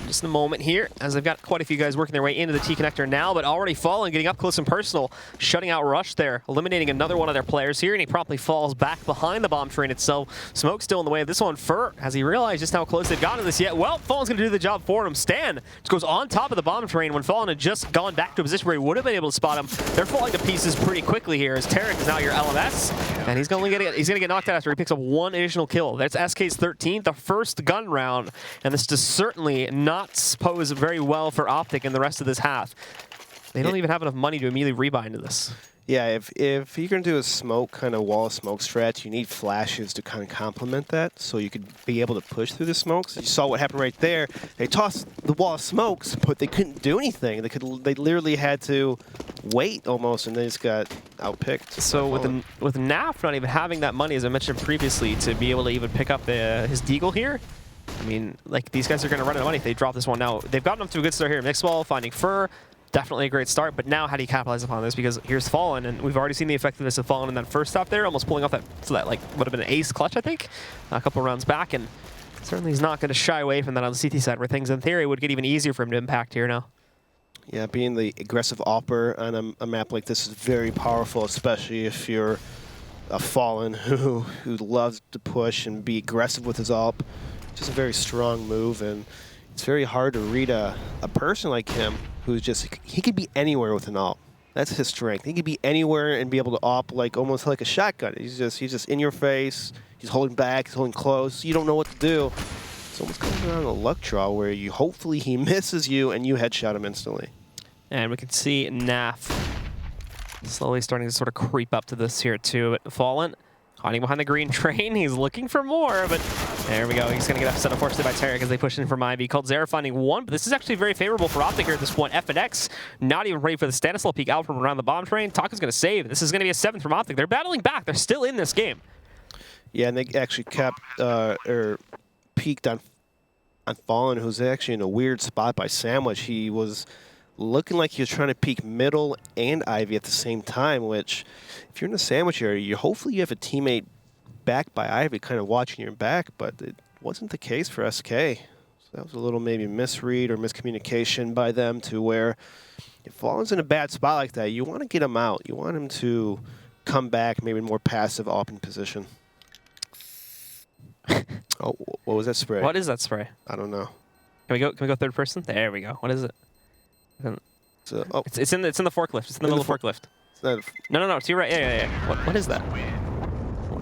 Just a moment here, as they've got quite a few guys working their way into the T connector now, but already falling, getting up close and personal, shutting out Rush there, eliminating another one of their players here, and he promptly falls back behind the bomb train itself. Smoke still in the way of this one. Fur, has he realized just how close they've gotten to this yet? Well, Fallen's going to do the job for him. Stan just goes on top of the bomb train when Fallen had just gone back to a position where he would have been able to spot him. They're falling to pieces pretty quickly here, as Tarek is now your LMS, and he's going to get knocked out after he picks up 1 additional kill. That's SK's 13th, the first gun round, and this does certainly not pose very well for OpTic in the rest of this half. They don't even have enough money to immediately rebuy into this. Yeah, if you're going to do a smoke, kind of wall of smoke strat, you need flashes to kind of complement that, so you could be able to push through the smokes. You saw what happened right there. They tossed the wall of smokes, but they couldn't do anything. They literally had to wait almost, and they just got outpicked. So with Naf not even having that money, as I mentioned previously, to be able to even pick up his deagle here, I mean, like, these guys are going to run out of money if they drop this one now. They've gotten up to a good start here. Mixwell finding Fur, definitely a great start, but now how do you capitalize upon this? Because here's Fallen, and we've already seen the effectiveness of Fallen in that first stop there, almost pulling off that like, would have been an ace clutch, I think, a couple rounds back, and certainly he's not going to shy away from that on the CT side, where things in theory would get even easier for him to impact here now. Yeah, being the aggressive AWPer on a map like this is very powerful, especially if you're a Fallen who loves to push and be aggressive with his AWP. Just a very strong move, and it's very hard to read a person like him who's just, he could be anywhere with an AWP. That's his strength. He could be anywhere and be able to AWP like almost like a shotgun. He's just in your face. He's holding back. He's holding close. You don't know what to do. It's almost comes around a luck draw where you hopefully he misses you and you headshot him instantly. And we can see Naf slowly starting to sort of creep up to this here too. But Fallen hiding behind the green train. He's looking for more, but there we go. He's going to get upset, unfortunately, by Tarek as they push in from Ivy. Cold Zero finding 1, but this is actually very favorable for OpTic here at this point. FNX not even ready for the Stanislaw peek out from around the bomb train. Taka's going to save. This is going to be a 7th from OpTic. They're battling back. They're still in this game. Yeah, and they actually kept or peeked on on Fallen, who's actually in a weird spot by Sandwich. He was looking like he was trying to peek middle and Ivy at the same time, which if you're in the Sandwich area, hopefully you have a teammate back by Ivy kind of watching your back, but it wasn't the case for SK. So that was a little maybe misread or miscommunication by them to where if Fallen's in a bad spot like that, you want to get him out. You want him to come back maybe more passive open position. Oh, what was that spray? What is that spray? I don't know. Can we go third person? There we go. What is it? So, oh, It's in the forklift. It's in the middle of the forklift. it's not No. To your right. Yeah. What is that?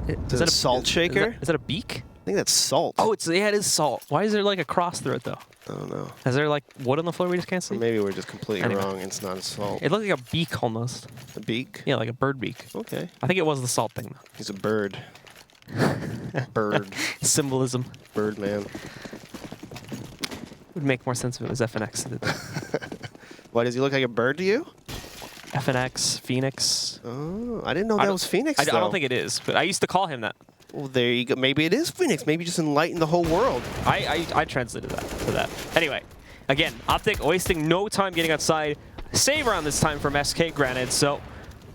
is that a salt shaker? Is that a beak? I think that's salt. Oh, it is salt. Why is there like a cross through it though? I don't know. Is there like wood on the floor we just can't see? Or maybe we're just completely Anyway. wrong. It's not a salt. It looked like a beak almost. A beak? Yeah, like a bird beak. Okay. I think it was the salt thing though. He's a bird. Bird. Symbolism. Bird man. Would make more sense if it was FNX. Why, does he look like a bird to you? FNX, Phoenix. Oh, I didn't know that was Phoenix, I though. don't think it is, but I used to call him that. Well, there you go. Maybe it is Phoenix. Maybe just enlighten the whole world. I translated that to that. Anyway, again, OpTic wasting no time getting outside. Save round this time from SK, granted, so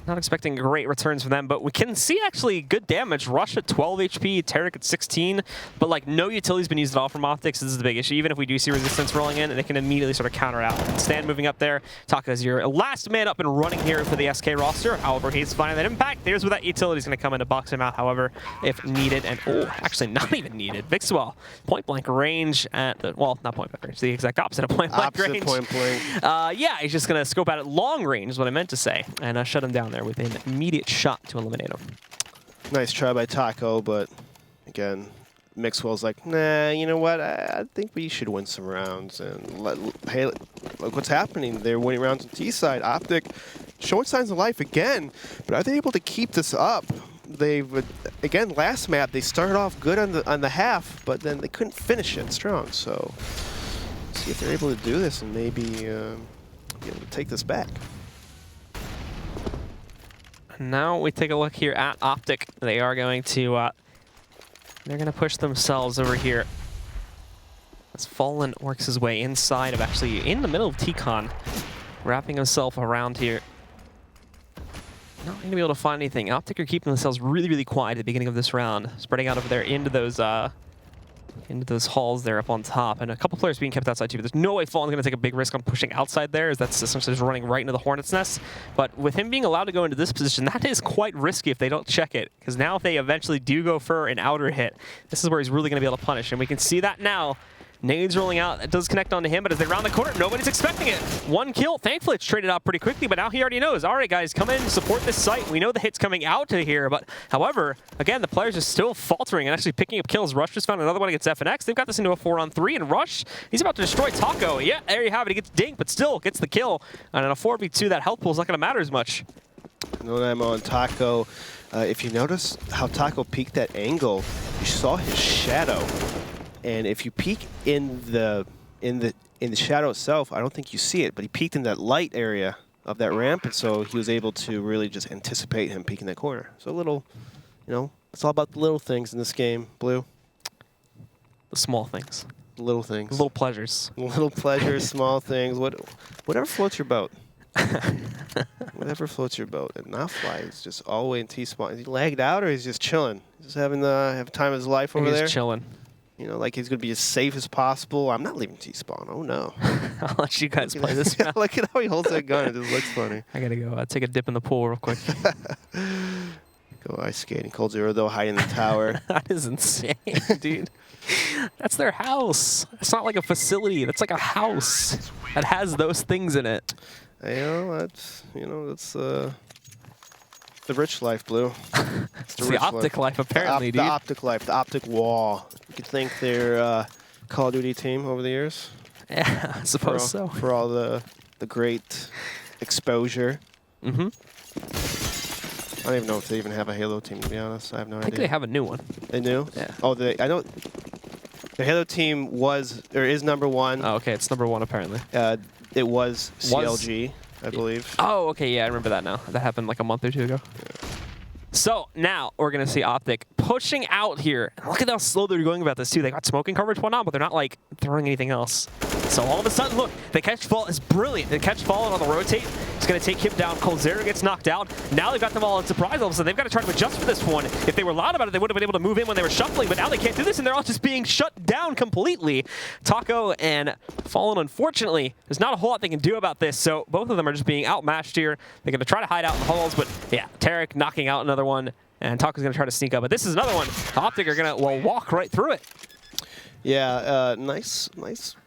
not expecting great returns from them, but we can see actually good damage. Rush at 12 HP, Tarek at 16, but like no utility's been used at all from OpTic, so this is the big issue. Even if we do see resistance rolling in, they can immediately sort of counter out. Stan moving up there. Taka is your last man up and running here for the SK roster. However, he's finding that impact. There's where that utility's going to come in to box him out, however, if needed. And, oh, actually not even needed. Vixwell, point blank range at the, well, not point blank range, the exact opposite of point blank range. Point blank. Yeah, he's just going to scope out at long range is what I meant to say, and shut him down there with an immediate shot to eliminate him. Nice try by Taco, but again, Mixwell's like, nah, you know what? I think we should win some rounds. And hey, look what's happening. They're winning rounds on T-side. OpTic showing signs of life again, but are they able to keep this up? They've, again, last map, they started off good on the half, but then they couldn't finish it strong. So see if they're able to do this and maybe be able to take this back. Now we take a look here at OpTic. They are going to, they're going to push themselves over here. As Fallen works his way inside of actually in the middle of T-Con, wrapping himself around here. Not going to be able to find anything. OpTic are keeping themselves really, really quiet at the beginning of this round, spreading out over there into those halls there up on top, and a couple players being kept outside too. But there's no way Fallen's going to take a big risk on pushing outside there, as that system is running right into the Hornet's Nest. But with him being allowed to go into this position, that is quite risky if they don't check it, because now if they eventually do go for an outer hit, this is where he's really going to be able to punish, and we can see that now. Nades rolling out. It does connect onto him, but as they round the corner, nobody's expecting it. One kill. Thankfully, it's traded out pretty quickly, but now he already knows. All right, guys, come in, support this site. We know the hit's coming out to here, but however, again, the players are still faltering and actually picking up kills. Rush just found another one against FNX. They've got this into a 4-on-3, and Rush, he's about to destroy Taco. Yeah, there you have it. He gets dinked, but still gets the kill. And in a 4v2, that health pool is not going to matter as much. No ammo on Taco. If you notice how Taco peeked that angle, you saw his shadow. And if you peek in the shadow itself, I don't think you see it, but he peeked in that light area of that ramp, and so he was able to really just anticipate him peeking that corner. So a little, it's all about the little things in this game, Blue. The small things. Little things. Little pleasures. Little pleasures, small things, whatever floats your boat. Whatever floats your boat. And Nafly is just all the way in T-spawn. Is he lagged out, or he's just chilling? He's just having the time of his life over there? He's chilling. Like he's going to be as safe as possible. I'm not leaving T-spawn. Oh, no. I'll let you guys play this round. Look at how he holds that gun. It just looks funny. I got to go take a dip in the pool real quick. Go ice skating. Cold Zero, though, hiding in the tower. That is insane, dude. That's their house. It's not like a facility. That's like a house that has those things in it. That's the rich life, Blue. It's the OpTic life, apparently, dude. The OpTic life, the OpTic wall. You could think they're Call of Duty team over the years. Yeah, I suppose so. For all the great exposure. Mm-hmm. I don't even know if they even have a Halo team, to be honest. I have no idea. I think they have a new one. They do? Yeah. Oh, I know. The Halo team is #1. Oh, okay, it's #1 apparently. It was CLG. I believe. Oh, okay, yeah, I remember that now. That happened like a month or two ago. Yeah. So now we're going to see OpTic pushing out here. And look at how slow they're going about this too. They got smoking coverage, whatnot, but they're not like throwing anything else. So all of a sudden, look, the catch fall is brilliant. The catch fall on the rotate. It's going to take him down. coldzera gets knocked out. Now they've got them all in surprise. All of a sudden, they've got to try to adjust for this one. If they were loud about it, they would have been able to move in when they were shuffling, but now they can't do this, and they're all just being shut down completely. Taco and Fallen, unfortunately, there's not a whole lot they can do about this, so both of them are just being outmatched here. They're going to try to hide out in the halls, but yeah, Tarek knocking out another one, and Taco's going to try to sneak up, but this is another one. OpTic are going to walk right through it. Yeah, nice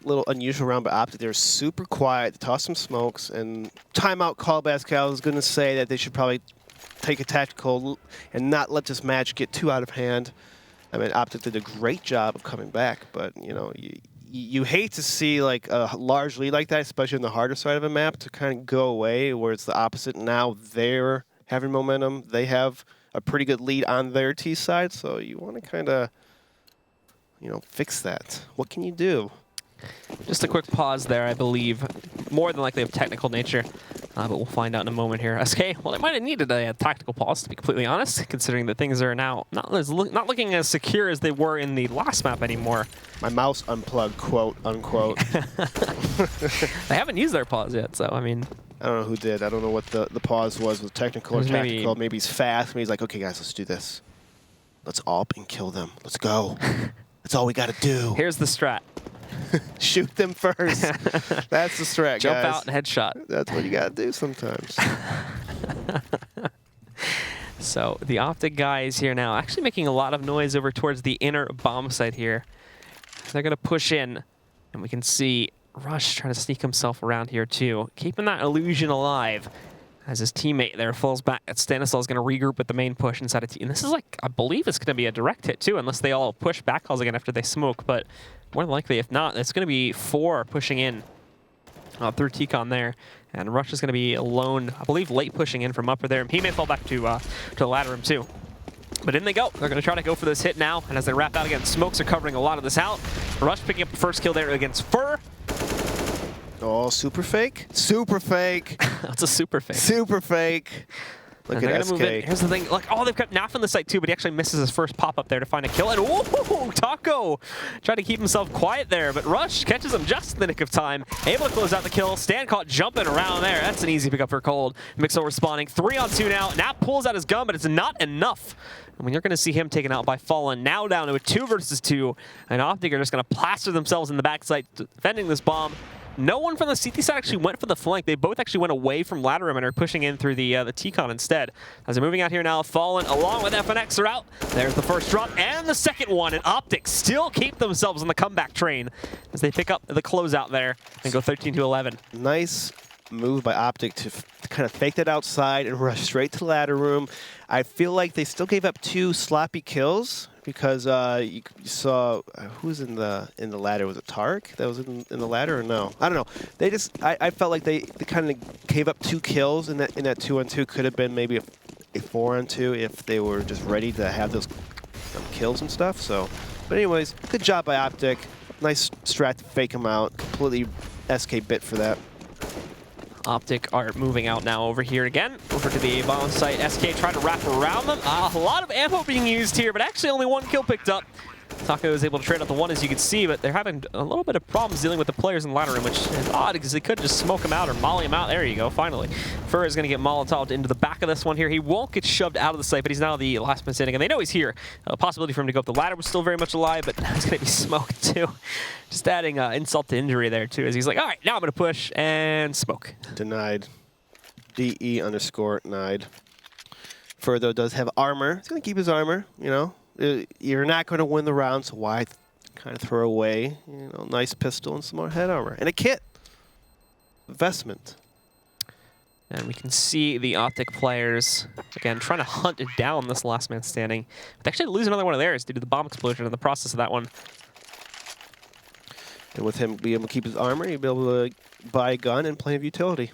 little unusual round by OpTic. They're super quiet. They toss some smokes, and timeout call Pascal is going to say that they should probably take a tactical and not let this match get too out of hand. I mean, OpTic did a great job of coming back, but you know, you hate to see like a large lead like that, especially on the harder side of a map, to kind of go away where it's the opposite. Now they're having momentum. They have a pretty good lead on their T side, so you want to kind of, you know, fix that. What can you do? Just a quick pause there, I believe. More than likely of technical nature, but we'll find out in a moment here. SK, well, they might have needed a tactical pause, to be completely honest, considering that things are now not looking as secure as they were in the last map anymore. My mouse unplugged, quote, unquote. They haven't used their pause yet, so, I mean... I don't know who did. I don't know what the pause was technical or tactical. Maybe he's fast. Maybe he's like, okay, guys, let's do this. Let's AWP and kill them. Let's go. That's all we got to do. Here's the strat. Shoot them first. That's the strat, Jump guys. out and headshot. That's what you got to do sometimes. So the OpTic guys here now actually making a lot of noise over towards the inner bomb site here. They're going to push in, and we can see Rush trying to sneak himself around here too, keeping that illusion alive as his teammate there falls back. Stanislaw is going to regroup with the main push inside a T. And this is like, I believe it's going to be a direct hit too, unless they all push back calls again after they smoke. But more than likely, if not, it's going to be 4 pushing in through T-Con there. And Rush is going to be alone, I believe, late pushing in from upper there. He may fall back to the ladder room too. But in they go. They're going to try to go for this hit now. And as they wrap out again, smokes are covering a lot of this out. Rush picking up the first kill there against Fur. Oh, super fake? Super fake. That's a super fake. Super fake. Look at SK. Here's the thing. Like, oh, they've got Naf on the site too, but he actually misses his first pop up there to find a kill. And oh, Taco trying to keep himself quiet there, but Rush catches him just in the nick of time. Able to close out the kill. Stan caught jumping around there. That's an easy pickup for Cold. Mixo responding. 3-on-2 now. Naf pulls out his gun, but it's not enough. I mean, you're going to see him taken out by Fallen. Now down to a 2 versus 2. And OpTic are just going to plaster themselves in the backside, defending this bomb. No one from the CT side actually went for the flank. They both actually went away from ladder room and are pushing in through the T-Con instead. As they're moving out here now, Fallen along with FNX are out. There's the first drop and the second one, and OpTic still keep themselves on the comeback train as they pick up the closeout there and go 13-11. Nice move by OpTic to kind of fake that outside and rush straight to the ladder room. I feel like they still gave up 2 sloppy kills because you saw who's in the ladder. Was it Tark that was in the ladder or no? I don't know. They just I felt like they kind of gave up 2 kills in that 2-on-2. Could have been maybe a 4-on-2 if they were just ready to have those kills and stuff. So, but anyways, good job by OpTic. Nice strat to fake him out. Completely SK bit for that. OpTic are moving out now over here again, over to the bomb site. SK trying to wrap around them. A lot of ammo being used here, but actually only 1 kill picked up. Taco is able to trade out the 1, as you can see, but they're having a little bit of problems dealing with the players in the ladder room, which is odd because they could just smoke him out or molly him out. There you go, finally. Fur is going to get Molotoved into the back of this one here. He won't get shoved out of the site, but he's now the last man standing, and they know he's here. A possibility for him to go up the ladder was still very much alive, but now he's going to be smoked too. Just adding insult to injury there too, as he's like, all right, now I'm going to push and smoke. Denied. DE_denied. Fur, though, does have armor. He's going to keep his armor, you know. You're not going to win the round, so why kind of throw away, you know, nice pistol and some more head armor. And a kit. Investment. And we can see the OpTic players, again, trying to hunt down this last man standing. They actually lose another one of theirs due to the bomb explosion in the process of that one. And with him being able to keep his armor, he'll be able to buy a gun and plenty of utility.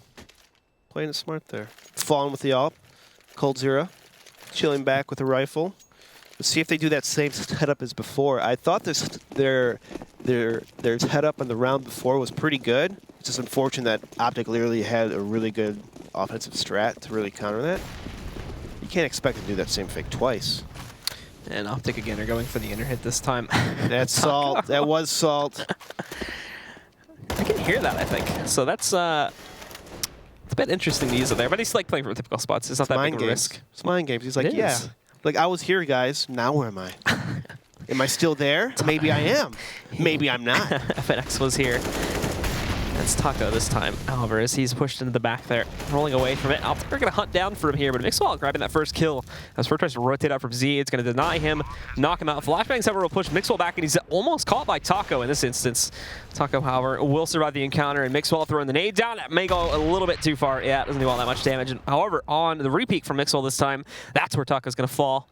Playing it smart there. Fallen with the AWP. coldzera. Chilling back with a rifle. Let's see if they do that same setup as before. I thought their setup on the round before was pretty good. It's just unfortunate that OpTic literally had a really good offensive strat to really counter that. You can't expect to do that same fake twice. And OpTic again are going for the inner hit this time. That's salt. That was salt. I can hear that, I think. So that's it's a bit interesting to use it there, but he's like playing for typical spots. It's not that big of a risk. It's mind games. He's like, It yeah. is. Like, I was here, guys. Now where am I? Am I still there? Maybe I am. Maybe I'm not. FNX was here. That's Taco this time. However, as he's pushed into the back there, rolling away from it. OpTic are going to hunt down for him here, but Mixwell grabbing that first kill. As Fur tries to rotate out from Z, it's going to deny him, knock him out. Flashbangs, however, will push Mixwell back, and he's almost caught by Taco in this instance. Taco, however, will survive the encounter, and Mixwell throwing the nade down. That may go a little bit too far. Yeah, it doesn't do all that much damage. And, however, on the repeat from Mixwell this time, that's where Taco's going to fall.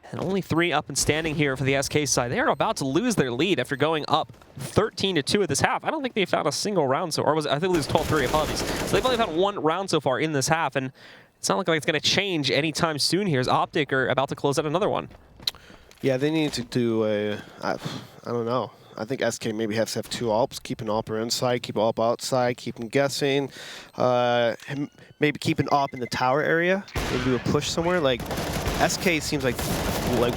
And only 3 up and standing here for the SK side. They are about to lose their lead after going up 13-2 at this half. I don't think they found a single round or was it, I think it was 12-3, apologies. So they've only found 1 round so far in this half, and it's not looking like it's going to change anytime soon here as OpTic are about to close out another one. Yeah, they need to do a, I don't know. I think SK maybe has to have 2 AWPs, keep an AWPer inside, keep an AWP outside, keep him guessing. Maybe keep an AWP in the tower area, maybe do a push somewhere. Like, SK seems like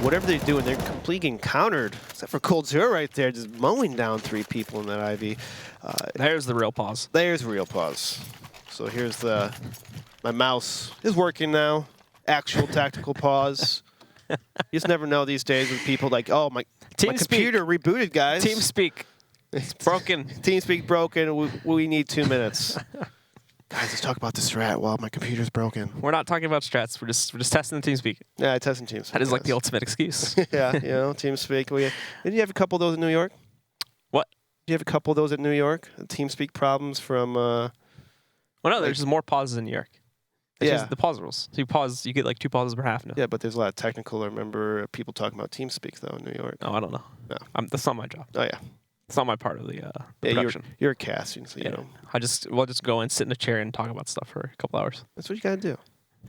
whatever they're doing, they're completely getting countered. Except for Cold Zero right there, just mowing down 3 people in that IV. There's the real pause. There's real pause. So here's my mouse is working now. Actual tactical pause. You just never know these days with people like, oh, my computer rebooted, guys. TeamSpeak. It's broken. TeamSpeak broken. We need 2 minutes. Guys, let's talk about the strat while my computer's broken. We're not talking about strats. We're just testing the TeamSpeak. Yeah, testing TeamSpeak. That is like the ultimate excuse. Yeah, you know, TeamSpeak. Didn't you have a couple of those in New York? What? Did you have a couple of those at New York? TeamSpeak problems from... well, no, there's just more pauses in New York. It's Yeah. just the pause rules. So you pause, you get like 2 pauses per half now. Yeah, but there's a lot of technical. I remember people talking about TeamSpeak, though, in New York. Oh, I don't know. No. That's not my job. Oh, yeah. It's not my part of the Yeah, production. you're casting, so you know. We'll just go and sit in a chair and talk about stuff for a couple hours. That's what you got to do.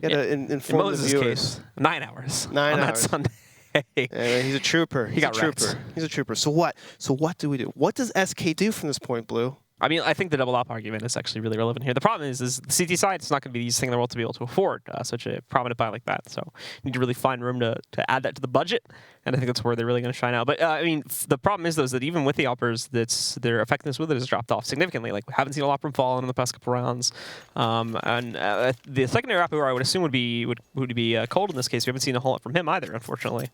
You got to In inform the Moses' viewers. case, 9 hours 9 on that hours. Sunday. Yeah, he's a trooper. He's got a wrecked. trooper. He's a trooper. So what? So what do we do? What does SK do from this point, Blue? I mean, I think the double up argument is actually really relevant here. The problem is the CT side, it's not going to be the easiest thing in the world to be able to afford such a prominent buy like that. So you need to really find room to add that to the budget, and I think that's where they're really going to shine out. But, I mean, the problem is, though, is that even with the uppers, their effectiveness with it has dropped off significantly. Like, we haven't seen a lot from Fallen in the past couple rounds. The secondary upper, I would assume, would be Cold in this case. We haven't seen a whole lot from him either, unfortunately.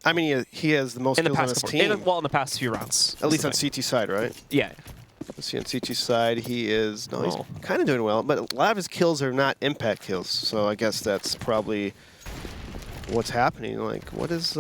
I mean, he has the most In the kills on past his couple, team. in the past few rounds. At least on CT side, right? Yeah. Let's see, on CT side, he is... No, he's Oh. kind of doing well, but a lot of his kills are not impact kills, so I guess that's probably what's happening. Like, what is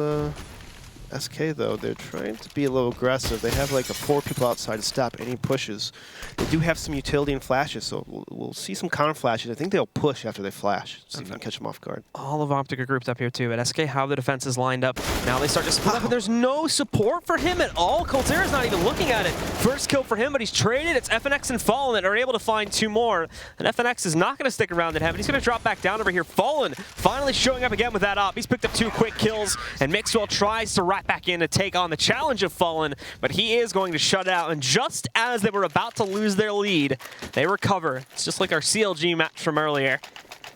SK, though? They're trying to be a little aggressive. They have, like, 4 people outside to stop any pushes. They do have some utility and flashes, so we'll see some counter flashes. I think they'll push after they flash, see if we can catch them off guard. All of OpTic are grouped up here too, but SK how the defense is lined up. Now they start to split up, and there's no support for him at all. Coltera's not even looking at it. First kill for him, but he's traded. It's FNX and Fallen that are able to find 2 more. And FNX is not going to stick around at heaven. He's going to drop back down over here. Fallen finally showing up again with that op. He's picked up 2 quick kills, and Mixwell tries to rat back in to take on the challenge of Fallen, but he is going to shut out. And just as they were about to lose their lead, they recover. It's just like our CLG match from earlier,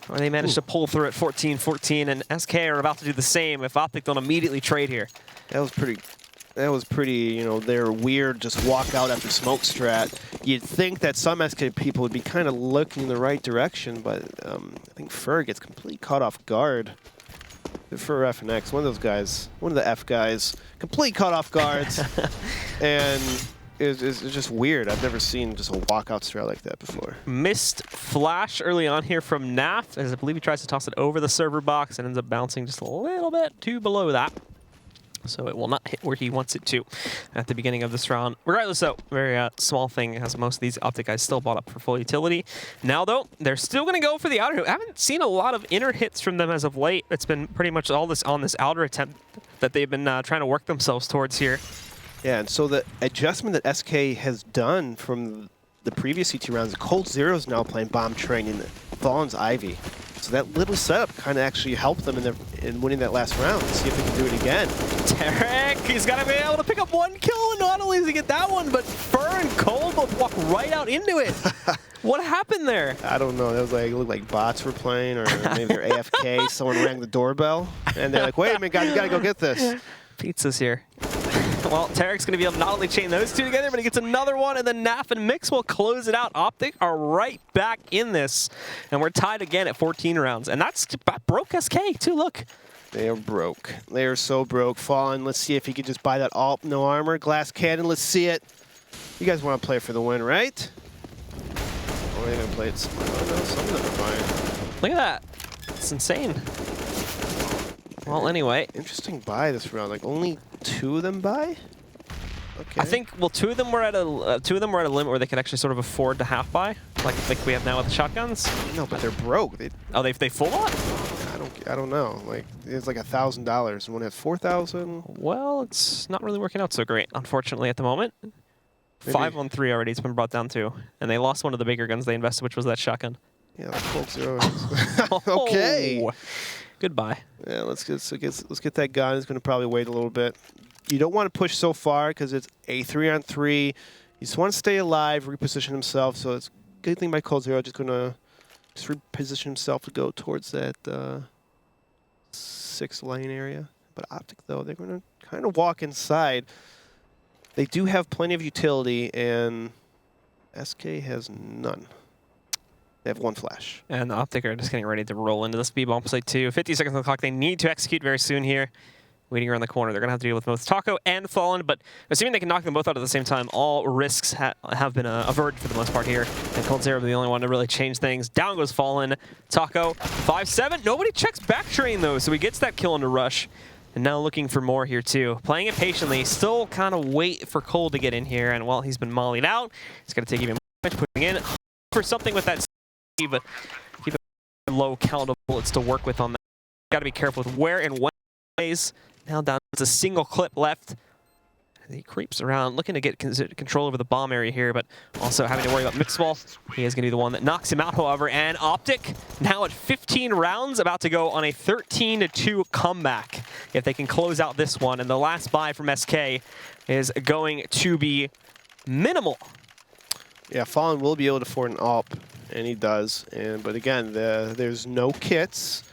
where they managed to pull through at 14-14, and SK are about to do the same if OpTic don't immediately trade here. That was pretty, you know, their weird just walk out after smoke strat. You'd think that some SK people would be kind of looking in the right direction, but I think Fur gets completely caught off guard. For FNX, one of those guys, one of the F guys, completely caught off guards, and it's just weird. I've never seen just a walkout strat like that before. Missed flash early on here from Naf, as I believe he tries to toss it over the server box and ends up bouncing just a little bit too below that. So it will not hit where he wants it to at the beginning of this round. Regardless, though, very small thing, as most of these OpTic guys still bought up for full utility. Now, though, they're still going to go for the outer. I haven't seen a lot of inner hits from them as of late. It's been pretty much all this on this outer attempt that they've been trying to work themselves towards here. Yeah, and so the adjustment that SK has done from the previous CT rounds, Cold Zero is now playing Bomb Training, Fallen's Ivy. So that little setup kind of actually helped them in winning that last round. Let's see if they can do it again. Tarek, he's got to be able to pick up 1 kill, and not only does he get that one, but Fur and Cold both walk right out into it. What happened there? I don't know. That was like, it looked like bots were playing, or maybe they're AFK. Someone rang the doorbell, and they're like, "Wait a minute, guys, you gotta go get this." Pizza's here. Well, Tarek's going to be able to not only chain those two together, but he gets another one, and then Naf and Mix will close it out. OpTic are right back in this, and we're tied again at 14 rounds. And that broke SK, too, look. They are broke. They are so broke. Fallen, let's see if he could just buy that AWP, no armor. Glass cannon, let's see it. You guys want to play for the win, right? Oh, they're going to play it smart. Oh, no, some of them are buying. Look at that. It's insane. Well, anyway. Interesting buy this round. Like, only 2 of them buy? Okay. I think, well, two of them were at a limit where they could actually sort of afford to half buy, like we have now with the shotguns. No, but they're broke. They full bought? I don't know. Like, it's like $1,000. One has 4,000. Well, it's not really working out so great, unfortunately, at the moment. Maybe. 5 on 3 already. It's been brought down to, and they lost one of the bigger guns they invested, which was that shotgun. Yeah, the Colt Zero. Okay. Oh, goodbye. Yeah, let's get that gun. It's going to probably wait a little bit. You don't want to push so far because it's a 3-on-3. You just want to stay alive, reposition himself. So it's a good thing by Colt Zero. Just going to reposition himself to go towards that 6th lane area. But OpTic, though, they're going to kind of walk inside. They do have plenty of utility, and SK has none. They have 1 flash. And the OpTic are just getting ready to roll into the speed bomb site too. 50 seconds on the clock. They need to execute very soon here. Waiting around the corner. They're going to have to deal with both Taco and Fallen, but assuming they can knock them both out at the same time, all risks have been averted for the most part here. And Colt Zero the only one to really change things. Down goes Fallen. Taco, 5-7. Nobody checks back train though, so he gets that kill into Rush. And now looking for more here too. Playing it patiently, still kind of wait for Cole to get in here, and well, he's been mollied out. He's going to take even more damage, putting in for something with that, but keep a low count of bullets to work with on that. Got to be careful with where and when he plays. Now down to a single clip left. He creeps around, looking to get control over the bomb area here, but also having to worry about Mixball. He is going to be the one that knocks him out, however. And OpTic, now at 15 rounds, about to go on a 13-2 comeback if they can close out this one. And the last buy from SK is going to be minimal. Yeah, Fallen will be able to afford an AWP, and he does. But again, there's no kits.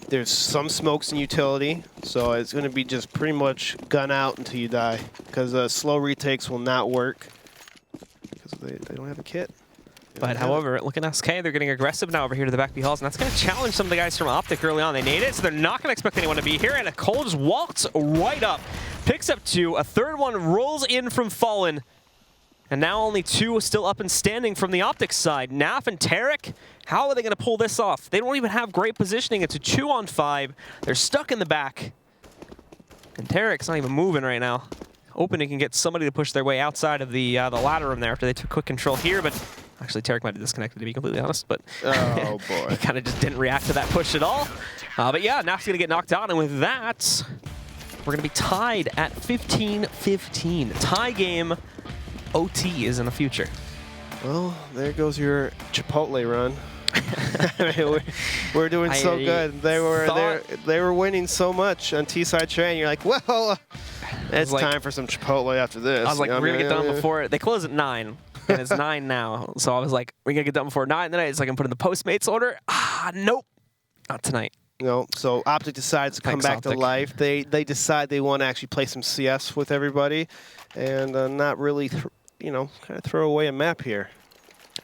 There's some smokes and utility, so it's going to be just pretty much gun out until you die, because slow retakes will not work because they don't have a kit. But however, looking at SK, they're getting aggressive now over here to the back B halls, and that's going to challenge some of the guys from OpTic early on. They need it, so they're not going to expect anyone to be here, and a Cole just walks right up, picks up 2, a third one rolls in from Fallen. And now only 2 still up and standing from the OpTic side. Naf and Tarek, how are they going to pull this off? They don't even have great positioning. It's a 2-on-5. They're stuck in the back. And Tarek's not even moving right now. Hoping he can get somebody to push their way outside of the ladder room there after they took quick control here. But actually, Tarek might have disconnected, to be completely honest. But oh, boy. He kind of just didn't react to that push at all. But yeah, Naf's going to get knocked out. And with that, we're going to be tied at 15-15. Tie game. OT is in the future. Well, there goes your Chipotle run. we're doing so good. They were winning so much on T-side train. You're like, well, it's like, time for some Chipotle after this. I was like, we're gonna get done before they close at 9, and it's 9 now. So I was like, we're gonna get done before 9. Then it's like I'm putting the Postmates order. Nope, not tonight. No, so OpTic decides to come back to life. They decide they want to actually play some CS with everybody, and not really, kind of throw away a map here.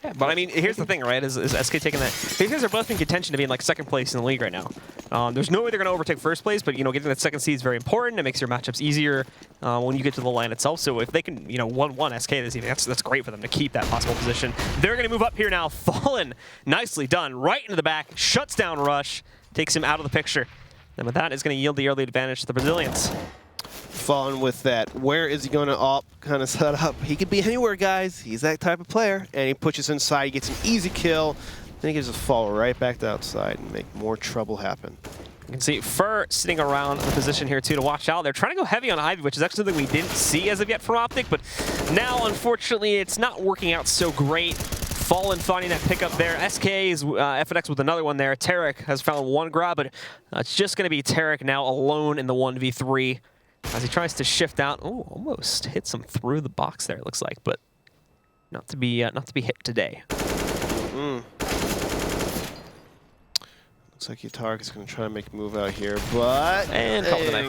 Yeah, but I mean, here's the thing, right? Is SK taking that? These guys are both in contention to be in like 2nd place in the league right now. There's no way they're going to overtake 1st place, but getting that 2nd seed is very important. It makes your matchups easier when you get to the line itself. So if they can, 1-1 SK this evening, that's great for them to keep that possible position. They're going to move up here now. Fallen, nicely done, right into the back, shuts down Rush, takes him out of the picture. And with that, is going to yield the early advantage to the Brazilians. Fallen with that. Where is he going to AWP kind of set up? He could be anywhere, guys. He's that type of player. And he pushes inside. He gets an easy kill. Then he gives a fall right back to outside and make more trouble happen. You can see Fur sitting around the position here, too, to watch out. They're trying to go heavy on Ivy, which is actually something we didn't see as of yet from OpTic. But now, unfortunately, it's not working out so great. Fallen finding that pickup there. SK is FNX with another one there. Tarek has found one grab, but it's just going to be Tarek now alone in the 1v3. As he tries to shift out, oh, almost hits him through the box there, it looks like, but not to be hit today. Looks like Utark is going to try to make a move out here, but and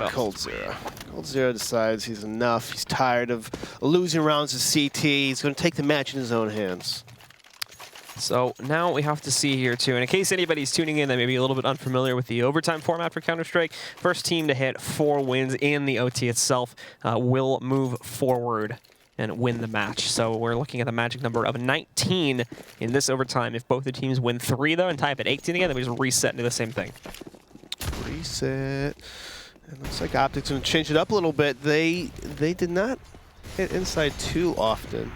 Cold Zero. Cold Zero decides he's enough. He's tired of losing rounds to CT. He's going to take the match in his own hands. So now we have to see here too, and in case anybody's tuning in that may be a little bit unfamiliar with the overtime format for Counter-Strike, first team to hit 4 wins in the OT itself will move forward and win the match. So we're looking at the magic number of 19 in this overtime. If both the teams win 3 though and tie up at 18 again, then we just reset and do the same thing. Reset. It looks like OpTic's going to change it up a little bit. They did not hit inside too often.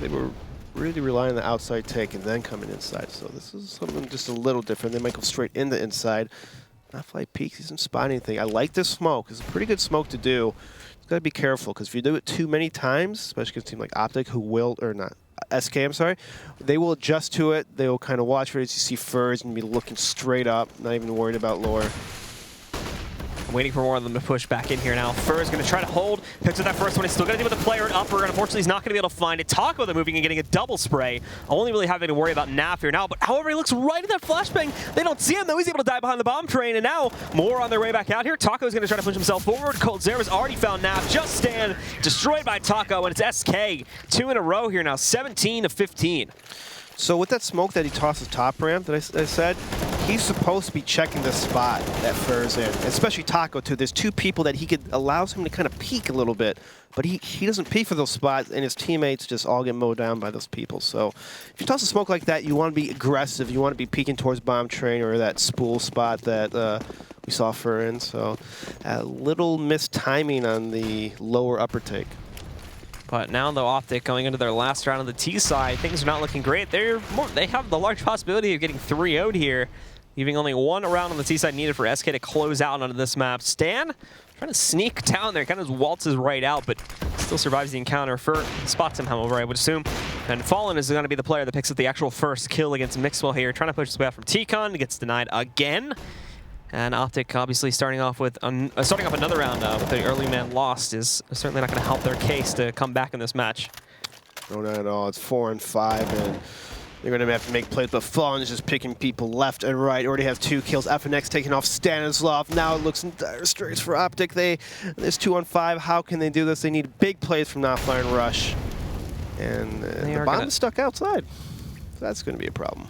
They were really relying on the outside take and then coming inside. So this is something just a little different. They might go straight into inside. Not fly peeks. He doesn't spot anything. I like this smoke. It's a pretty good smoke to do. You got to be careful because if you do it too many times, especially against a team like OpTic, who will, or not, SK, I'm sorry, they will adjust to it. They will kind of watch for it as you see Furs and be looking straight up, not even worried about lore. Waiting for more of them to push back in here now. Fur is going to try to hold. Picks up that first one. He's still going to deal with the player at upper. And unfortunately, he's not going to be able to find it. Taco, though, moving and getting a double spray. Only really having to worry about Naf here now. But however, he looks right at that flashbang. They don't see him, though. He's able to die behind the bomb train. And now, more on their way back out here. Taco is going to try to push himself forward. Cold Zera's already found Naf. Just Stand destroyed by Taco. And it's SK. 2 in a row here now. 17 to 15. So with that smoke that he tosses top ramp that I said, he's supposed to be checking the spot that Fur's in, especially Taco too. There's 2 people that allows him to kind of peek a little bit, but he doesn't peek for those spots, and his teammates just all get mowed down by those people. So if you toss a smoke like that, you want to be aggressive. You want to be peeking towards bomb train or that spool spot that we saw Fur in. So a little mistiming on the lower upper take. But now, though, OpTic going into their last round on the T side, things are not looking great. They have the large possibility of getting 3-0'd here, leaving only 1 round on the T side needed for SK to close out onto this map. Stan trying to sneak down there, kind of waltzes right out, but still survives the encounter. Fur spots him, however, I would assume. And Fallen is going to be the player that picks up the actual first kill against Mixwell here, trying to push his way out from T-Con. Gets denied again. And OpTic obviously starting off another round with the early man lost is certainly not going to help their case to come back in this match. No, not at all. It's 4 and 5, and they're going to have to make plays, but Fallen is just picking people left and right. Already have 2 kills. FNX taking off Stanislav. Now it looks in dire straits for OpTic. There's 2 on 5. How can they do this? They need big plays from Not Flying Rush. And the bomb is stuck outside. So that's going to be a problem.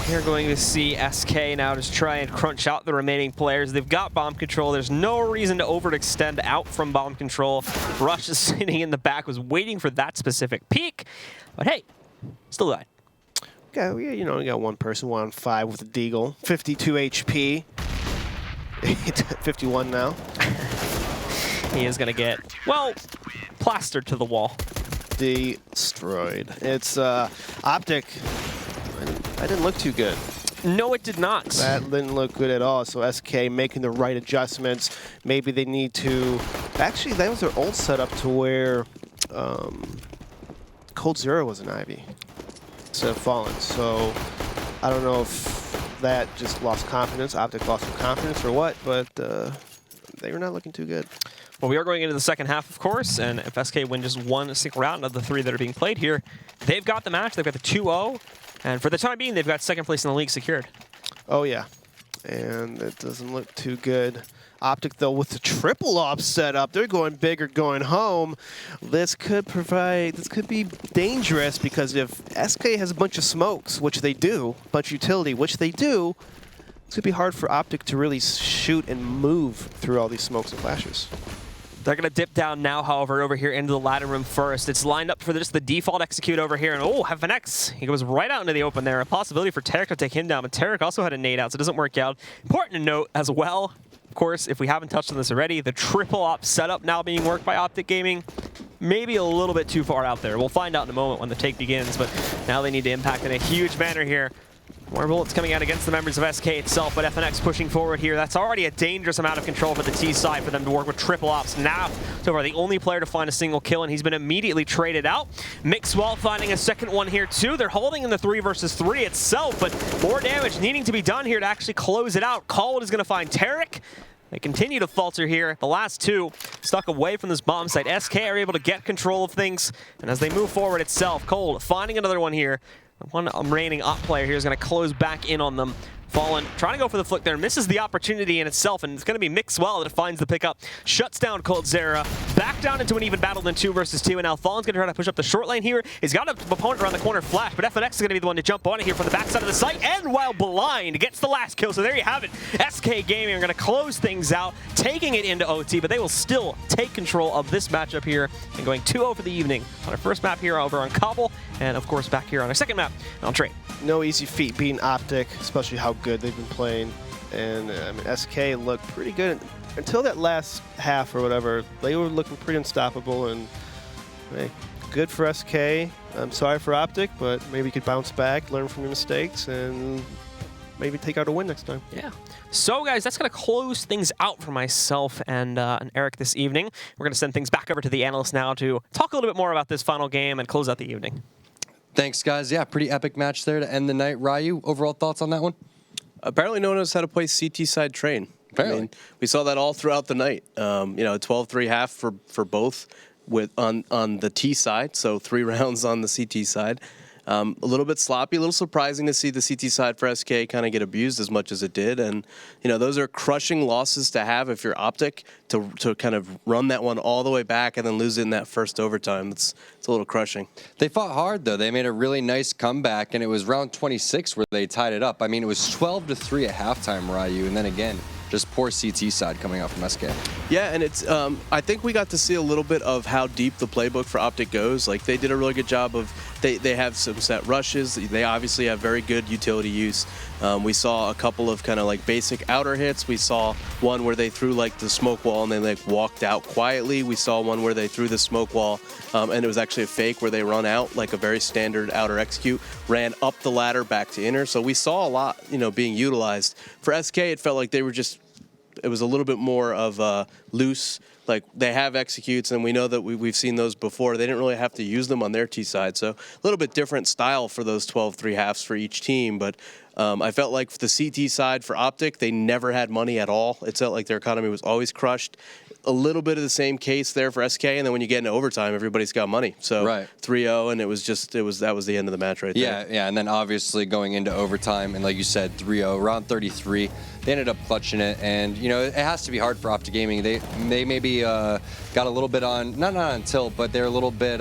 We're going to see SK now just try and crunch out the remaining players. They've got bomb control. There's no reason to overextend out from bomb control. Rush is sitting in the back, was waiting for that specific peak. But hey, still died. Okay, you know, you got 1 person, 1 on 5 with a Deagle. 52 HP. 51 now. He is going to get, well, plastered to the wall. Destroyed. It's OpTic. That didn't look too good. No, it did not. That didn't look good at all. So SK making the right adjustments. Maybe they need to... Actually, that was their old setup to where Cold Zero was an Ivy instead of Fallen. So I don't know if that just lost confidence. OpTic lost some confidence or what, but they were not looking too good. Well, we are going into the second half, of course, and if SK win just 1 single round of the 3 that are being played here, they've got the match. They've got the 2-0. And for the time being, they've got 2nd place in the league secured. Oh, yeah. And it doesn't look too good. OpTic, though, with the triple op setup, they're going big or going home. This could be dangerous because if SK has a bunch of smokes, which they do, a bunch of utility, which they do, it's going to be hard for OpTic to really shoot and move through all these smokes and flashes. They're going to dip down now, however, over here into the ladder room first. It's lined up for just the default execute over here. And oh, FNX, he goes right out into the open there. A possibility for Tarek to take him down, but Tarek also had a nade out, so it doesn't work out. Important to note as well, of course, if we haven't touched on this already, the triple op setup now being worked by OpTic Gaming, maybe a little bit too far out there. We'll find out in a moment when the take begins, but now they need to impact in a huge manner here. More bullets coming out against the members of SK itself, but FNX pushing forward here. That's already a dangerous amount of control for the T side for them to work with triple ops. Now, so far, the only player to find a single kill, and he's been immediately traded out. Mixwell finding a second one here, too. They're holding in the 3 versus 3 itself, but more damage needing to be done here to actually close it out. Cold is going to find Tarek. They continue to falter here. The last 2 stuck away from this bomb site. SK are able to get control of things, and as they move forward itself, Cold finding another one here. One reigning op player here is going to close back in on them. Fallen, trying to go for the flick there, misses the opportunity in itself, and it's going to be Mixwell that finds the pickup, shuts down coldzera, back down into an even battle than 2 versus 2, and now Fallen's going to try to push up the short lane here. He's got an opponent around the corner flash, but FNX is going to be the one to jump on it here from the backside of the site, and while blind, gets the last kill, so there you have it. SK Gaming are going to close things out, taking it into OT, but they will still take control of this matchup here, and going 2-0 for the evening on our first map here over on Cobble, and of course back here on our second map on Train. No easy feat beating OpTic, especially how good they've been playing. And I mean, SK looked pretty good until that last half or whatever. They were looking pretty unstoppable, and hey, good for SK. I'm sorry for OpTic, but maybe you could bounce back, learn from your mistakes, and maybe take out a win next time. Yeah. So, guys, that's going to close things out for myself and Eric this evening. We're going to send things back over to the analysts now to talk a little bit more about this final game and close out the evening. Thanks, guys. Yeah, pretty epic match there to end the night. Ryu, overall thoughts on that one? Apparently no one knows how to play CT side train. Apparently. I mean, we saw that all throughout the night. 12-3 half for both on the T side, so 3 rounds on the CT side. A little bit sloppy, a little surprising to see the CT side for SK kind of get abused as much as it did. And, those are crushing losses to have if you're OpTic, to kind of run that one all the way back and then lose it in that first overtime. It's a little crushing. They fought hard, though. They made a really nice comeback, and it was round 26 where they tied it up. I mean, it was 12-3 at halftime, Ryu, and then again, just poor CT side coming out from SK. Yeah, and it's I think we got to see a little bit of how deep the playbook for OpTic goes. Like, they did a really good job of, they have some set rushes. They obviously have very good utility use. We saw a couple of kind of like basic outer hits. We saw one where they threw like the smoke wall and they like walked out quietly. We saw one where they threw the smoke wall and it was actually a fake where they run out like a very standard outer execute, ran up the ladder back to inner. So we saw a lot, being utilized. For SK, it felt like they were just, it was a little bit more of loose. Like, they have executes, and we know that we've seen those before. They didn't really have to use them on their T side, so a little bit different style for those 12-3 halves for each team. But I felt like for the CT side for OpTic, they never had money at all. It felt like their economy was always crushed. A little bit of the same case there for SK, and then when you get into overtime, everybody's got money. So right. 3-0, and that was the end of the match right there. Yeah, and then obviously going into overtime, and like you said, 3-0, round 33, they ended up clutching it, and it has to be hard for OpTic Gaming. They maybe got a little bit on, not on tilt, but they're a little bit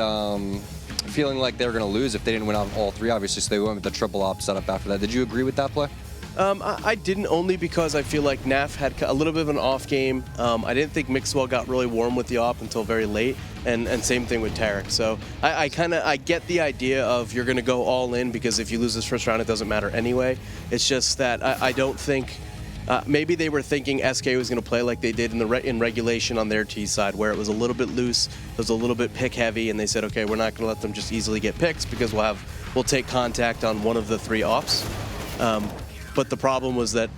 feeling like they were going to lose if they didn't win on all 3, obviously, so they went with the triple op setup after that. Did you agree with that play? I didn't, only because I feel like Naf had a little bit of an off game. I didn't think Mixwell got really warm with the op until very late, and same thing with Tarek. So I get the idea of you're going to go all in because if you lose this first round, it doesn't matter anyway. It's just that I don't think. Maybe they were thinking SK was going to play like they did in regulation on their T side, where it was a little bit loose, it was a little bit pick heavy, and they said, okay, we're not going to let them just easily get picks because we'll take contact on one of the 3 ops. But the problem was that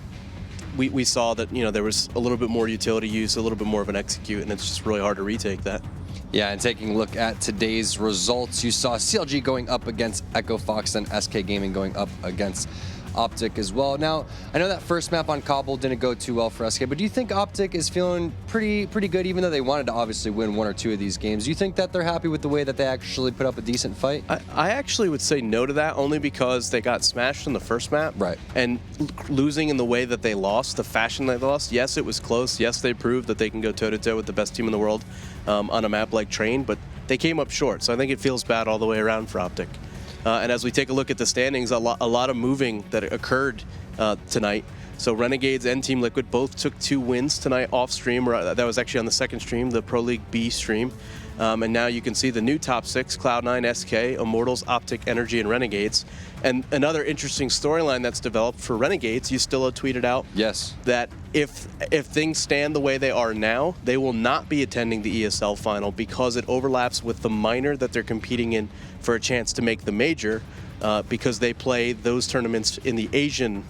we saw that there was a little bit more utility use, a little bit more of an execute, and it's just really hard to retake that. Yeah, and taking a look at today's results, you saw CLG going up against Echo Fox and SK Gaming going up against OpTic as well. Now, I know that first map on Cobble didn't go too well for SK, but do you think OpTic is feeling pretty good, even though they wanted to obviously win 1 or 2 of these games? Do you think that they're happy with the way that they actually put up a decent fight? I actually would say no to that, only because they got smashed in the first map. Right. And losing in the way that they lost, the fashion they lost, yes, it was close. Yes, they proved that they can go toe-to-toe with the best team in the world on a map like Train, but they came up short. So I think it feels bad all the way around for OpTic. And as we take a look at the standings, a lot of moving that occurred tonight. So Renegades and Team Liquid both took 2 wins tonight off stream. That was actually on the second stream, the Pro League B stream. And now you can see the new top 6, Cloud9, SK, Immortals, OpTic, Energy, and Renegades. And another interesting storyline that's developed for Renegades, Ustilla tweeted out that if things stand the way they are now, they will not be attending the ESL final because it overlaps with the minor that they're competing in for a chance to make the major because they play those tournaments in the Asian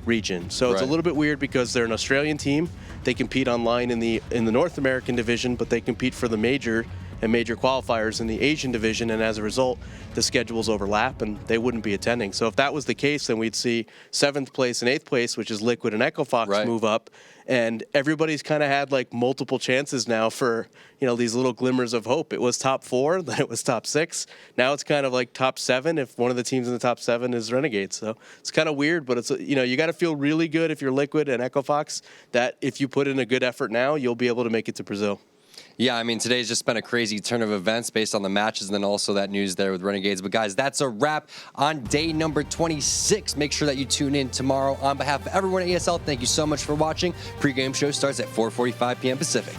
region. So it's a little bit weird because they're an Australian team. They compete online in the North American division, but they compete for the major and major qualifiers in the Asian division, and as a result, the schedules overlap and they wouldn't be attending. So if that was the case, then we'd see 7th place and 8th place, which is Liquid and Echo Fox, move up. And everybody's kind of had like multiple chances now for, these little glimmers of hope. It was top 4, then it was top 6. Now it's kind of like top 7 if one of the teams in the top 7 is Renegades. So it's kind of weird, but it's, you got to feel really good if you're Liquid and Echo Fox that if you put in a good effort now, you'll be able to make it to Brazil. Yeah, I mean, today's just been a crazy turn of events based on the matches and then also that news there with Renegades. But guys, that's a wrap on day number 26. Make sure that you tune in tomorrow. On behalf of everyone at ESL, thank you so much for watching. Pre-game show starts at 4:45 p.m. Pacific.